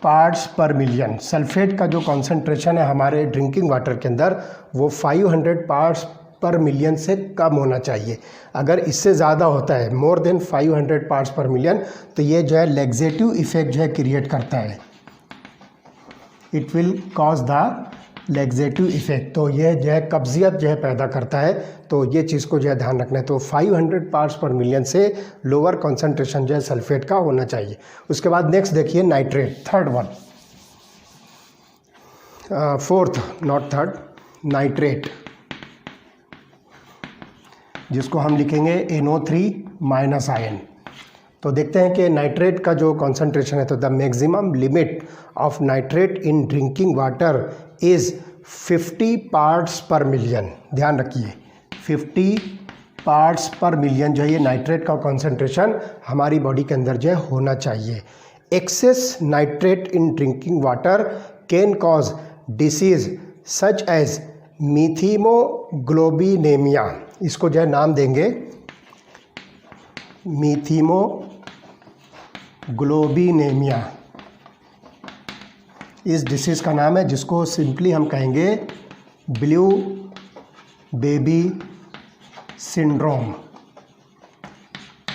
parts per million. Sulphate का जो कॉन्सेंट्रेशन है हमारे ड्रिंकिंग वाटर के अंदर वो 500 पार्ट्स पर मिलियन से कम होना चाहिए। अगर इससे ज़्यादा होता है, मोर देन 500 पार्ट्स पर मिलियन, तो ये जो है लैक्सेटिव इफेक्ट जो है क्रिएट करता है, it will cause the laxative effect. तो ये जो है कब्जियत जो है पैदा करता है। तो ये चीज़ को जो है ध्यान रखना है। तो 500 पार्ट्स पर मिलियन से लोअर कॉन्सेंट्रेशन जो है सल्फेट का होना चाहिए। उसके बाद नेक्स्ट देखिए nitrate, third one, fourth not third, nitrate, जिसको हम लिखेंगे NO3- आयन। तो देखते हैं कि नाइट्रेट का जो कॉन्सेंट्रेशन है, तो the maximum limit of nitrate in drinking water is 50 parts per million. ध्यान रखिए 50 पार्ट्स पर मिलियन जो है ये नाइट्रेट का कॉन्सेंट्रेशन हमारी बॉडी के अंदर जो है होना चाहिए। Excess nitrate in drinking water can cause disease such as methaemoglobinaemia. इसको जो है नाम देंगे मीथीमोग्लोबिनेमिया, इस डिसीज़ का नाम है, जिसको सिंपली हम कहेंगे ब्लू बेबी सिंड्रोम।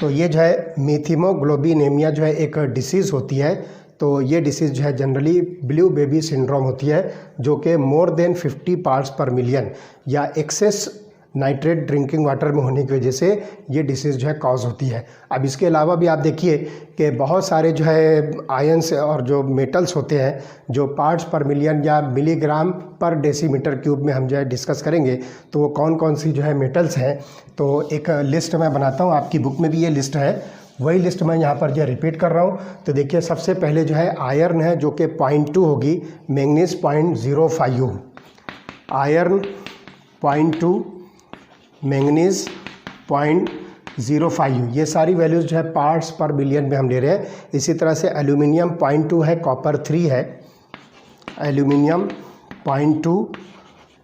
तो ये जो है मीथीमोग्लोबिनेमिया जो है एक डिसीज़ होती है। तो ये डिसीज़ जो है जनरली ब्लू बेबी सिंड्रोम होती है, जो कि more than 50 parts per million या एक्सेस नाइट्रेट ड्रिंकिंग वाटर में होने की वजह से ये डिसीज़ जो है कॉज होती है। अब इसके अलावा भी आप देखिए कि बहुत सारे जो है आयंस और जो मेटल्स होते हैं जो पार्ट्स पर मिलियन या मिलीग्राम पर डेसीमीटर क्यूब में हम जो है डिस्कस करेंगे। तो वो कौन कौन सी जो है मेटल्स हैं, तो एक लिस्ट मैं बनाता हूँ, आपकी बुक में भी ये लिस्ट है, वही लिस्ट मैं यहाँ पर जो रिपीट कर रहा हूँ। तो देखिए सबसे पहले जो है आयरन है जो कि 0.2 होगी, मैंगनीज 0.05, आयरन 0.2, मैंगनीज 0.05, ये सारी वैल्यूज़ जो है पार्ट्स पर बिलियन में हम ले रहे हैं। इसी तरह से एल्यूमिनियम 0.2 है, कॉपर 3 है, aluminium 0.2,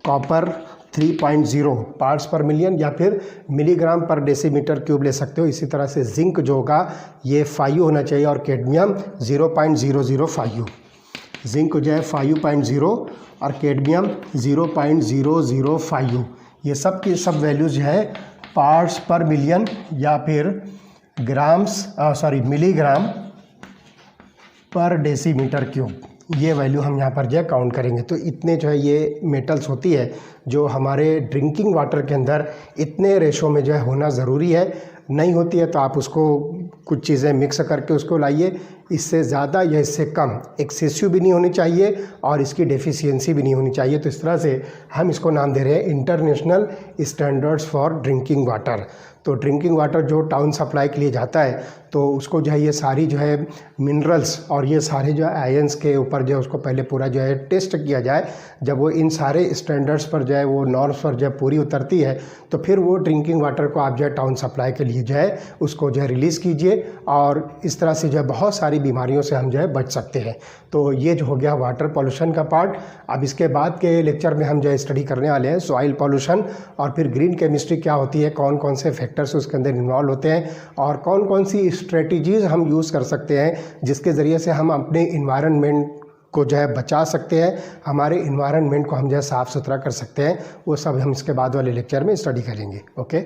copper 3.0 parts per million या फिर मिलीग्राम पर डेसीमीटर क्यूब ले सकते हो। इसी तरह से जिंक जो होगा ये 5 होना चाहिए और कैडमियम 0.005। जिंक जो है 5.0 और कैडमियम 0.005। ये सब की सब वैल्यूज जो है पार्ट्स पर मिलियन या फिर मिलीग्राम पर डेसीमीटर क्यूब, ये वैल्यू हम यहाँ पर जो है काउंट करेंगे। तो इतने जो है ये मेटल्स होती है जो हमारे ड्रिंकिंग वाटर के अंदर इतने रेशो में जो है होना ज़रूरी है। नहीं होती है तो आप उसको कुछ चीज़ें मिक्स करके उसको लाइए। इससे ज़्यादा या इससे कम एक्सेसिव भी नहीं होनी चाहिए और इसकी डेफिशिएंसी भी नहीं होनी चाहिए। तो इस तरह से हम इसको नाम दे रहे हैं international standards for drinking water. तो ड्रिंकिंग वाटर जो टाउन सप्लाई के लिए जाता है तो उसको जो है ये सारी जो है मिनरल्स और ये सारे जो है आयंस के ऊपर जो है उसको पहले पूरा जो है टेस्ट किया जाए। जब वो इन सारे स्टैंडर्ड्स पर जो है वो नॉर्म्स पर जो है पूरी उतरती है तो फिर वो ड्रिंकिंग वाटर को आप जो है टाउन सप्लाई के लिए जो है उसको जो है रिलीज़ कीजिए और इस तरह से जो है बहुत सारी बीमारियों से हम जो है बच सकते हैं। तो ये जो हो गया वाटर पॉल्यूशन का पार्ट। अब इसके बाद के लेक्चर में हम जो है स्टडी करने वाले हैं सॉइल पॉल्यूशन और फिर ग्रीन केमिस्ट्री क्या होती है, कौन कौन से फैक्टर्स उसके अंदर इन्वॉल्व होते हैं और कौन कौन सी स्ट्रेटजीज़ हम यूज़ कर सकते हैं जिसके ज़रिए से हम अपने इन्वायरमेंट को जो है बचा सकते हैं, हमारे इन्वायरमेंट को हम जो है साफ़ सुथरा कर सकते हैं। वो सब हम इसके बाद वाले लेक्चर में स्टडी करेंगे। ओके।